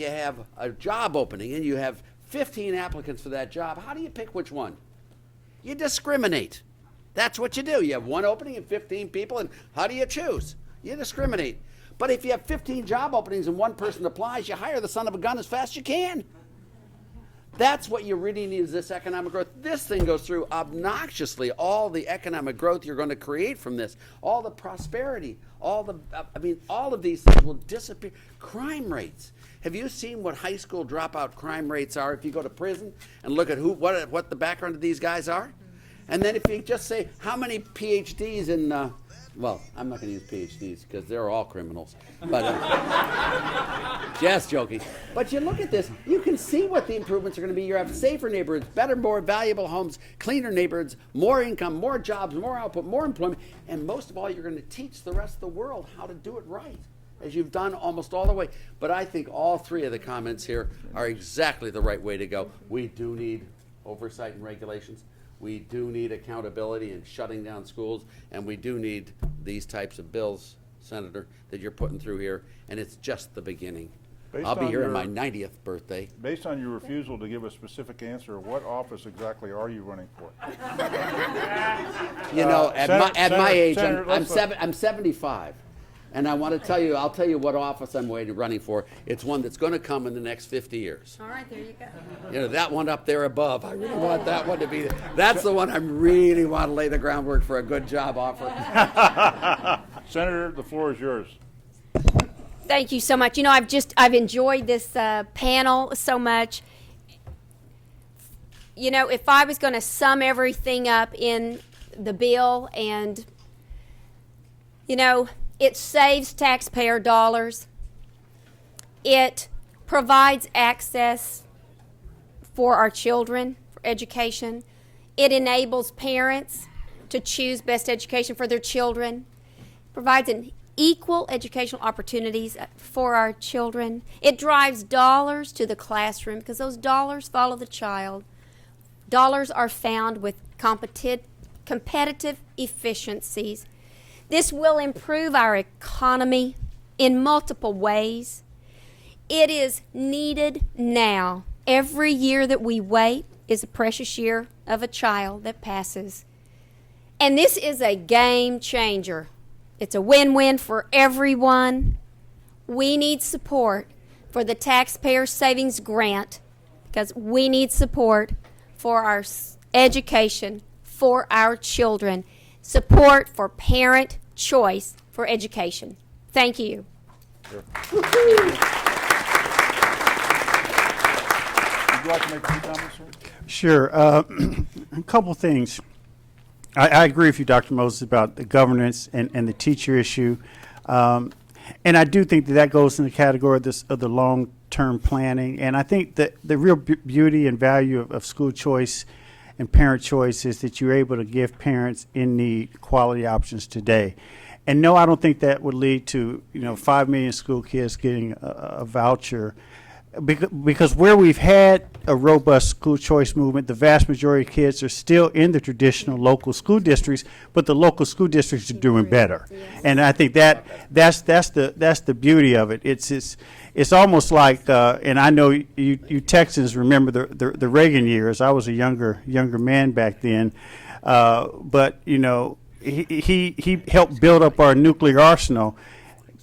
have a job opening and you have 15 applicants for that job, how do you pick which one? You discriminate. That's what you do. You have one opening and 15 people, and how do you choose? You discriminate. But if you have 15 job openings and one person applies, you hire the son of a gun as fast as you can. That's what you really need is this economic growth. This thing goes through obnoxiously all the economic growth you're going to create from this, all the prosperity, all of these things will disappear. Crime rates. Have you seen what high school dropout crime rates are if you go to prison and look at what the background of these guys are? And then if you just say how many PhDs in, well, I'm not going to use PhDs because they're all criminals, but just joking. But you look at this, you can see what the improvements are going to be. You have safer neighborhoods, better, more valuable homes, cleaner neighborhoods, more income, more jobs, more output, more employment, and most of all, you're going to teach the rest of the world how to do it right, as you've done almost all the way. But I think all three of the comments here are exactly the right way to go. We do need oversight and regulations. We do need accountability and shutting down schools, and we do need these types of bills, Senator, that you're putting through here, and it's just the beginning. I'll be here on my 90th birthday. Based on your refusal to give a specific answer, what office exactly are you running for? You know, at my age, Senator, I'm 75. And I want to tell you, I'll tell you what office I'm running for. It's one that's going to come in the next 50 years. All right, there you go. You know, that one up there above, I really want that one to be there. That's the one I really want to lay the groundwork for a good job offer. Senator, the floor is yours. Thank you so much. You know, I've enjoyed this panel so much. You know, if I was going to sum everything up in the bill, and, you know, it saves taxpayer dollars. It provides access for our children, for education. It enables parents to choose best education for their children. Provides an equal educational opportunities for our children. It drives dollars to the classroom because those dollars follow the child. Dollars are found with competitive efficiencies. This will improve our economy in multiple ways. It is needed now. Every year that we wait is a precious year of a child that passes. And this is a game changer. It's a win-win for everyone. We need support for the Taxpayer Savings Grant because we need support for our education for our children. Support for parent choice for education. Thank you. Would you like to make a few comments, sir? Sure. A couple things. I agree with you, Dr. Moses, about the governance and the teacher issue. And I do think that goes in the category of the long-term planning. And I think that the real beauty and value of school choice and parent choice is that you're able to give parents in need quality options today. And no, I don't think that would lead to 5 million school kids getting a voucher. Because where we've had a robust school choice movement, the vast majority of kids are still in the traditional local school districts, but the local school districts are doing better. And I think that's the beauty of it. It's almost like, and I know you Texans remember the Reagan years. I was a younger man back then, but he helped build up our nuclear arsenal.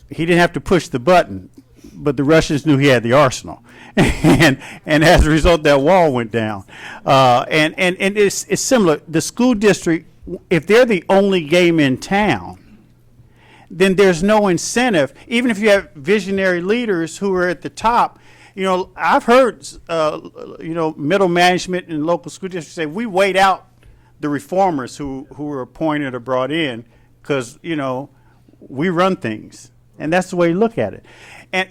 He didn't have to push the button, but the Russians knew he had the arsenal, and as a result, that wall went down. And it's similar. The school district, if they're the only game in town, then there's no incentive. Even if you have visionary leaders who are at the top, I've heard middle management in local school districts say we wait out the reformers who were appointed or brought in because we run things, and that's the way you look at it.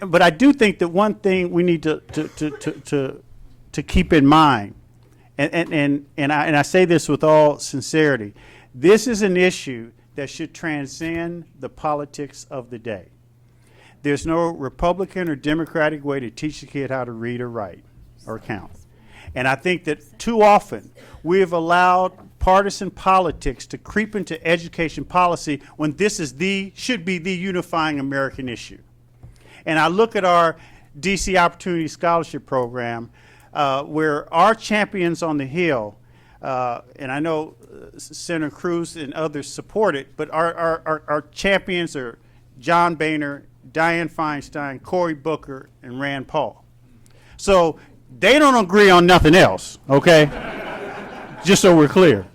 But I do think that one thing we need to keep in mind, and I say this with all sincerity, this is an issue that should transcend the politics of the day. There's no Republican or Democratic way to teach a kid how to read or write or count. And I think that too often we have allowed partisan politics to creep into education policy when this should be the unifying American issue. And I look at our DC Opportunity Scholarship Program, where our champions on the Hill, and I know Senator Cruz and others support it, but our champions are John Boehner, Dianne Feinstein, Cory Booker, and Rand Paul. So they don't agree on nothing else, okay? Just so we're clear.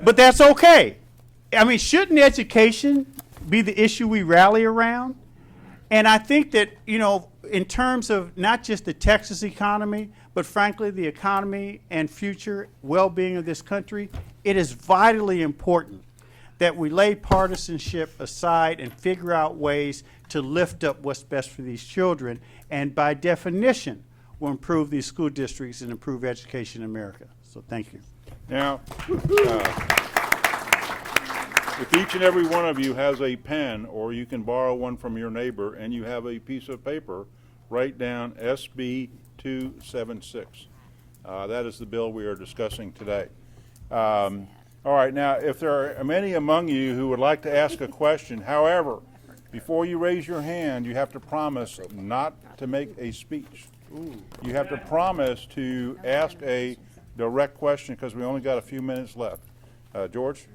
But that's okay. I mean, shouldn't education be the issue we rally around? And I think that, in terms of not just the Texas economy, but frankly, the economy and future well-being of this country, it is vitally important that we lay partisanship aside and figure out ways to lift up what's best for these children, and by definition, will improve these school districts and improve education in America. So thank you. Now, if each and every one of you has a pen, or you can borrow one from your neighbor, and you have a piece of paper, write down SB 276. That is the bill we are discussing today. All right, now, if there are many among you who would like to ask a question, however, before you raise your hand, you have to promise not to make a speech. You have to promise to ask a direct question because we only got a few minutes left. George?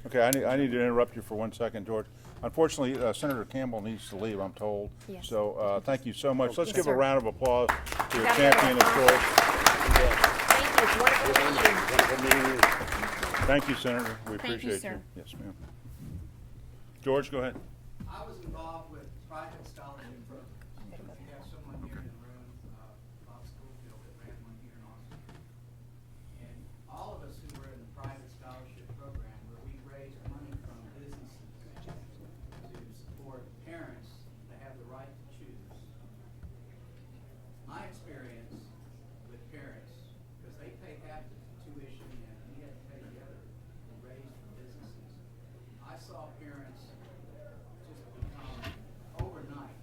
Okay, I need to interrupt you for 1 second, George. Unfortunately, Senator Campbell needs to leave, I'm told. Yes. So thank you so much. Let's Yes, give sir. a round of applause to your Got it. champion of choice. Thank you. It's wonderful to meet you. Thank you, Senator. We Thank you, appreciate sir. you. Yes, ma'am. George, go ahead. I was involved with private scholarship programs. We have someone here in the room, Bob Schofield, that ran one here in Austin. And all of us who were in the private scholarship program, where we raised money from businesses to support parents that have the right to choose. My experience with parents, because they pay half the tuition and we had to pay the other, and raise for businesses. I saw parents just become overnight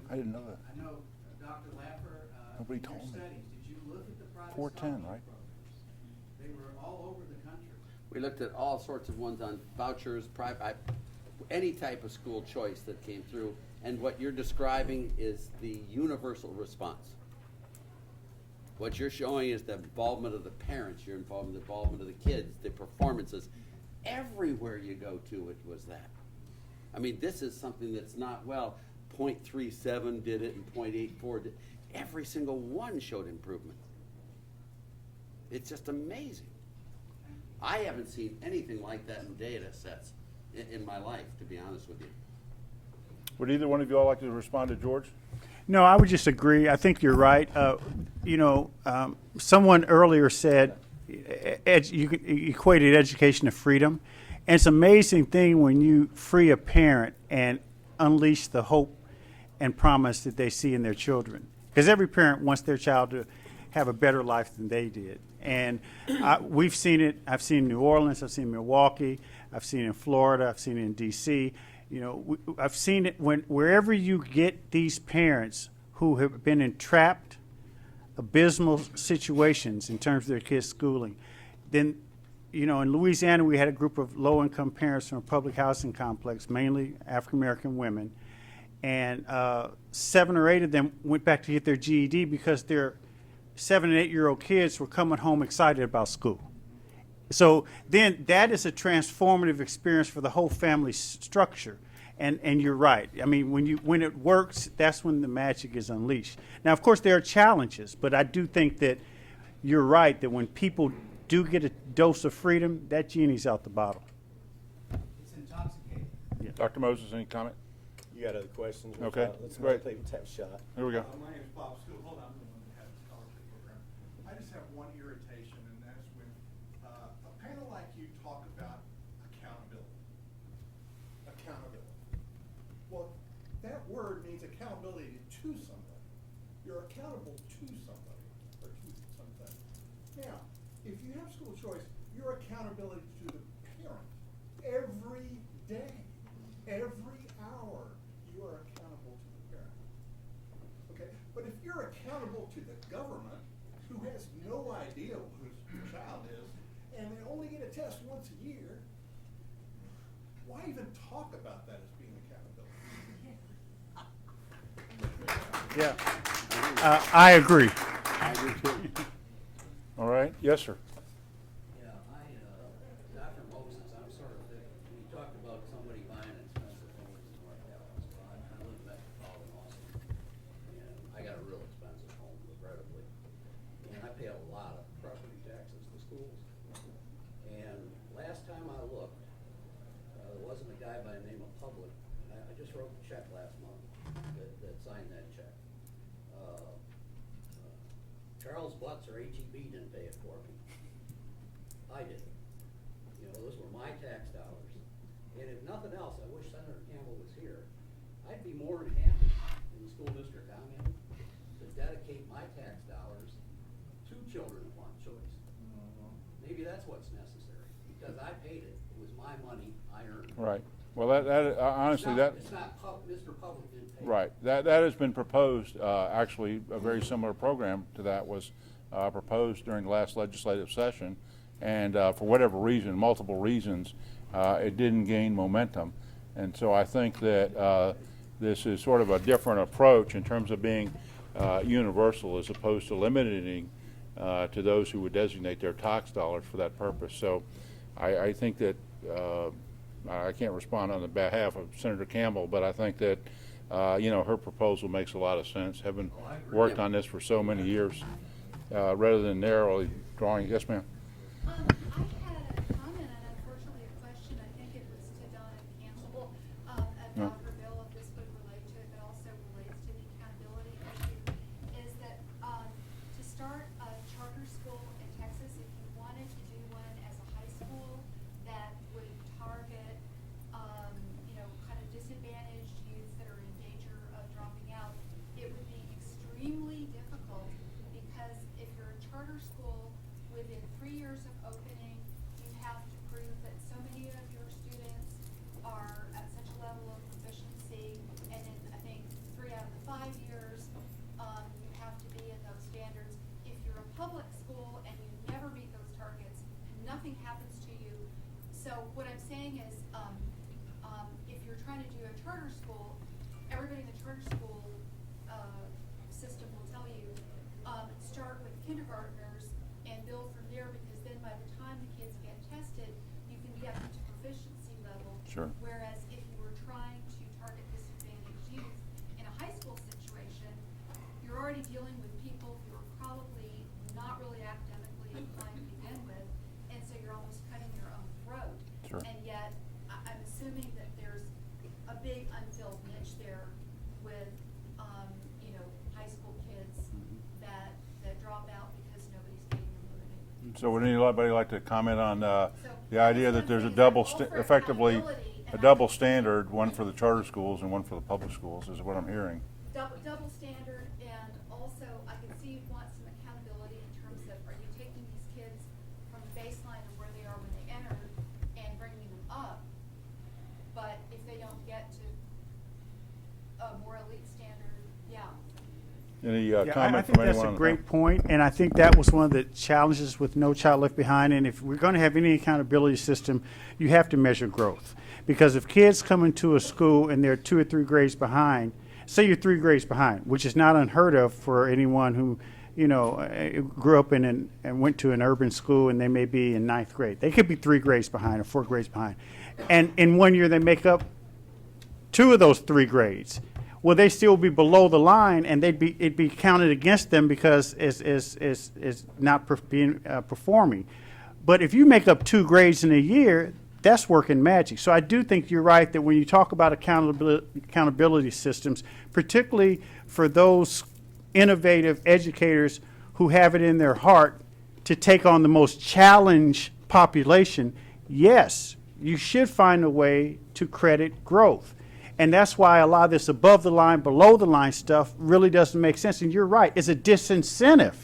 I didn't know that. I know Dr. Laffer, Nobody in your told me. studies, did you look at the private 410, scholarship right? programs? They were all over the country. We looked at all sorts of ones on vouchers, private, any type of school choice that came through. And what you're describing is the universal response. What you're showing is the involvement of the parents, the involvement of the kids, the performances. Everywhere you go to, it was that. I mean, this is something that's not, well, 0.37 did it and 0.84 did. Every single one showed improvement. It's just amazing. I haven't seen anything like that in data sets in my life, to be honest with you. Would either one of you all like to respond to George? No, I would just agree. I think you're right. Someone earlier said you equated education to freedom. And it's an amazing thing when you free a parent and unleash the hope and promise that they see in their children. Because every parent wants their child to have a better life than they did. And we've seen it. I've seen New Orleans. I've seen Milwaukee. I've seen it in Florida. I've seen it in D.C. I've seen it wherever you get these parents who have been entrapped, abysmal situations in terms of their kids' schooling. Then, in Louisiana, we had a group of low-income parents from a public housing complex, mainly African-American women, and 7 or 8 of them went back to get their GED because their 7 and 8-year-old kids were coming home excited about school. So then that is a transformative experience for the whole family structure. And you're right. I mean, when it works, that's when the magic is unleashed. Now, of course, there are challenges, but I do think that you're right, that when people do get a dose of freedom, that genie's out the bottle. It's intoxicating. Dr. Moses, any comment? You got other questions? Okay, Let's great. let people have a shot. Here we go. My name is Bob Steele. Hold on, I'm the one that had the scholarship program. I just have one irritation, and that's when a panel like you talk about accountability. Accountability. Well, that word means accountability to somebody. You're accountable to somebody or to something. Now, if you have school choice, your accountability to the parent every day, every hour. You are accountable to the parent. Okay, but if you're accountable to the government, who has no idea who your child is, and they only get a test once a year, why even talk about that as being accountability? Yeah. I agree. I do too. All right. Yes, sir. Yeah, Dr. Moses, I'm sort of, you talked about somebody buying expensive homes in North Dallas. Well, I live in metropolitan Austin, and I got a real expensive home, regrettably. And I pay a lot of property taxes to schools. And last time I looked, there wasn't a guy by the name of Public, and I just wrote the check last month that signed that check. Charles Butts or HEB didn't pay it for me. I did. Those were my tax dollars. And if nothing else, I wish Senator Campbell was here. I'd be more than happy in the school district I'm in to dedicate my tax dollars to children who want choice. Maybe that's what's necessary, because I paid it. It was my money. I earned it. Right. Well, that honestly, It's not Mr. Public didn't pay it. right. That has been proposed. Actually, a very similar program to that was proposed during the last legislative session, and for whatever reason, multiple reasons, it didn't gain momentum. And so I think that this is sort of a different approach in terms of being universal as opposed to limiting to those who would designate their tax dollars for that purpose. So I think that I can't respond on the behalf of Senator Campbell, but I think that her proposal makes a lot of sense. Having worked on this for so many years, rather than narrowly drawing. Yes, ma'am. I had a comment and unfortunately a question. I think it was to Donna and Campbell about her bill, if this would relate to it, but also relates to the accountability issue, is that to start a charter school in Texas, if you wanted to do one as a high school that would target, kind of disadvantaged youth that are in danger of dropping out, it would be extremely difficult, because if you're a charter school within 3 years of opening, public school and you never meet those targets, nothing happens to you. So what I'm saying is, if you're trying to do a charter school, everybody in the charter school system will tell you, start with kindergartners and build from there, because then by the time the kids get tested, you can get them to proficiency level. Sure. Whereas if you were trying to target disadvantaged youth in a high school situation, you're already dealing with people who are probably not really academically inclined to begin with, and so you're almost cutting your own throat. Sure. And yet, I'm assuming that there's a big unfilled niche there with, high school kids that drop out because nobody's getting them moving. So would anybody like to comment on the So, idea that there's a double, effectively, accountability, a and double standard, one for the charter schools and one for the public schools, is what I'm hearing. double standard, and also I can see you want some accountability in terms of, are you taking these kids from the baseline of where they are when they entered and bringing them up? But if they don't get to a more elite standard, yeah. Any Yeah, comment I think from that's anyone? a on great point, and I think that was one of the challenges with No Child Left Behind. And if we're going to have any accountability system, you have to measure growth. Because if kids come into a school and they're 2 or 3 grades behind, say you're 3 grades behind, which is not unheard of for anyone who, grew up and went to an urban school and they may be in 9th grade. They could be 3 grades behind or 4 grades behind. And in 1 year they make up 2 of those 3 grades. Will they still be below the line, and it'd be counted against them because it's not performing. But if you make up 2 grades in a year, that's working magic. So I do think you're right that when you talk about accountability systems, particularly for those innovative educators who have it in their heart to take on the most challenged population, yes, you should find a way to credit growth. And that's why a lot of this above the line, below the line stuff really doesn't make sense. And you're right, it's a disincentive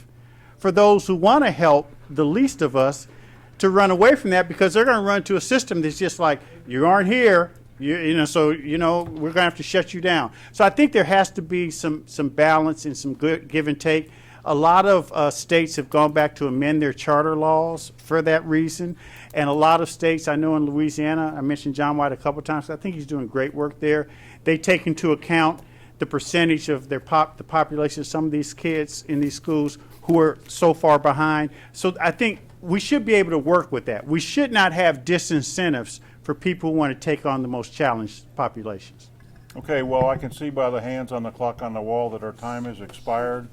for those who want to help the least of us to run away from that, because they're going to run to a system that's just like, you aren't here, so we're going to have to shut you down. So I think there has to be some balance and some good give and take. A lot of states have gone back to amend their charter laws for that reason. And a lot of states, I know in Louisiana, I mentioned John White a couple of times, I think he's doing great work there. They take into account the percentage of the population of some of these kids in these schools who are so far behind. So I think we should be able to work with that. We should not have disincentives for people who want to take on the most challenged populations. Okay, well, I can see by the hands on the clock on the wall that our time has expired.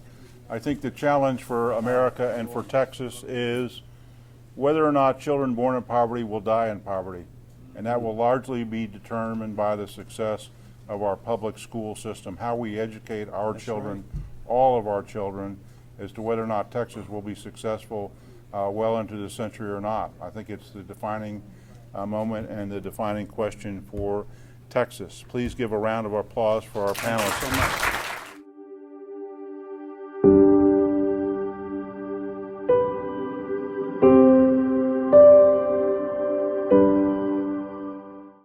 I think the challenge for America and for Texas is whether or not children born in poverty will die in poverty. And that will largely be determined by the success of our public school system, how we educate our children, all of our children, as to whether or not Texas will be successful well into the century or not. I think it's the defining moment and the defining question for Texas. Please give a round of applause for our panelists.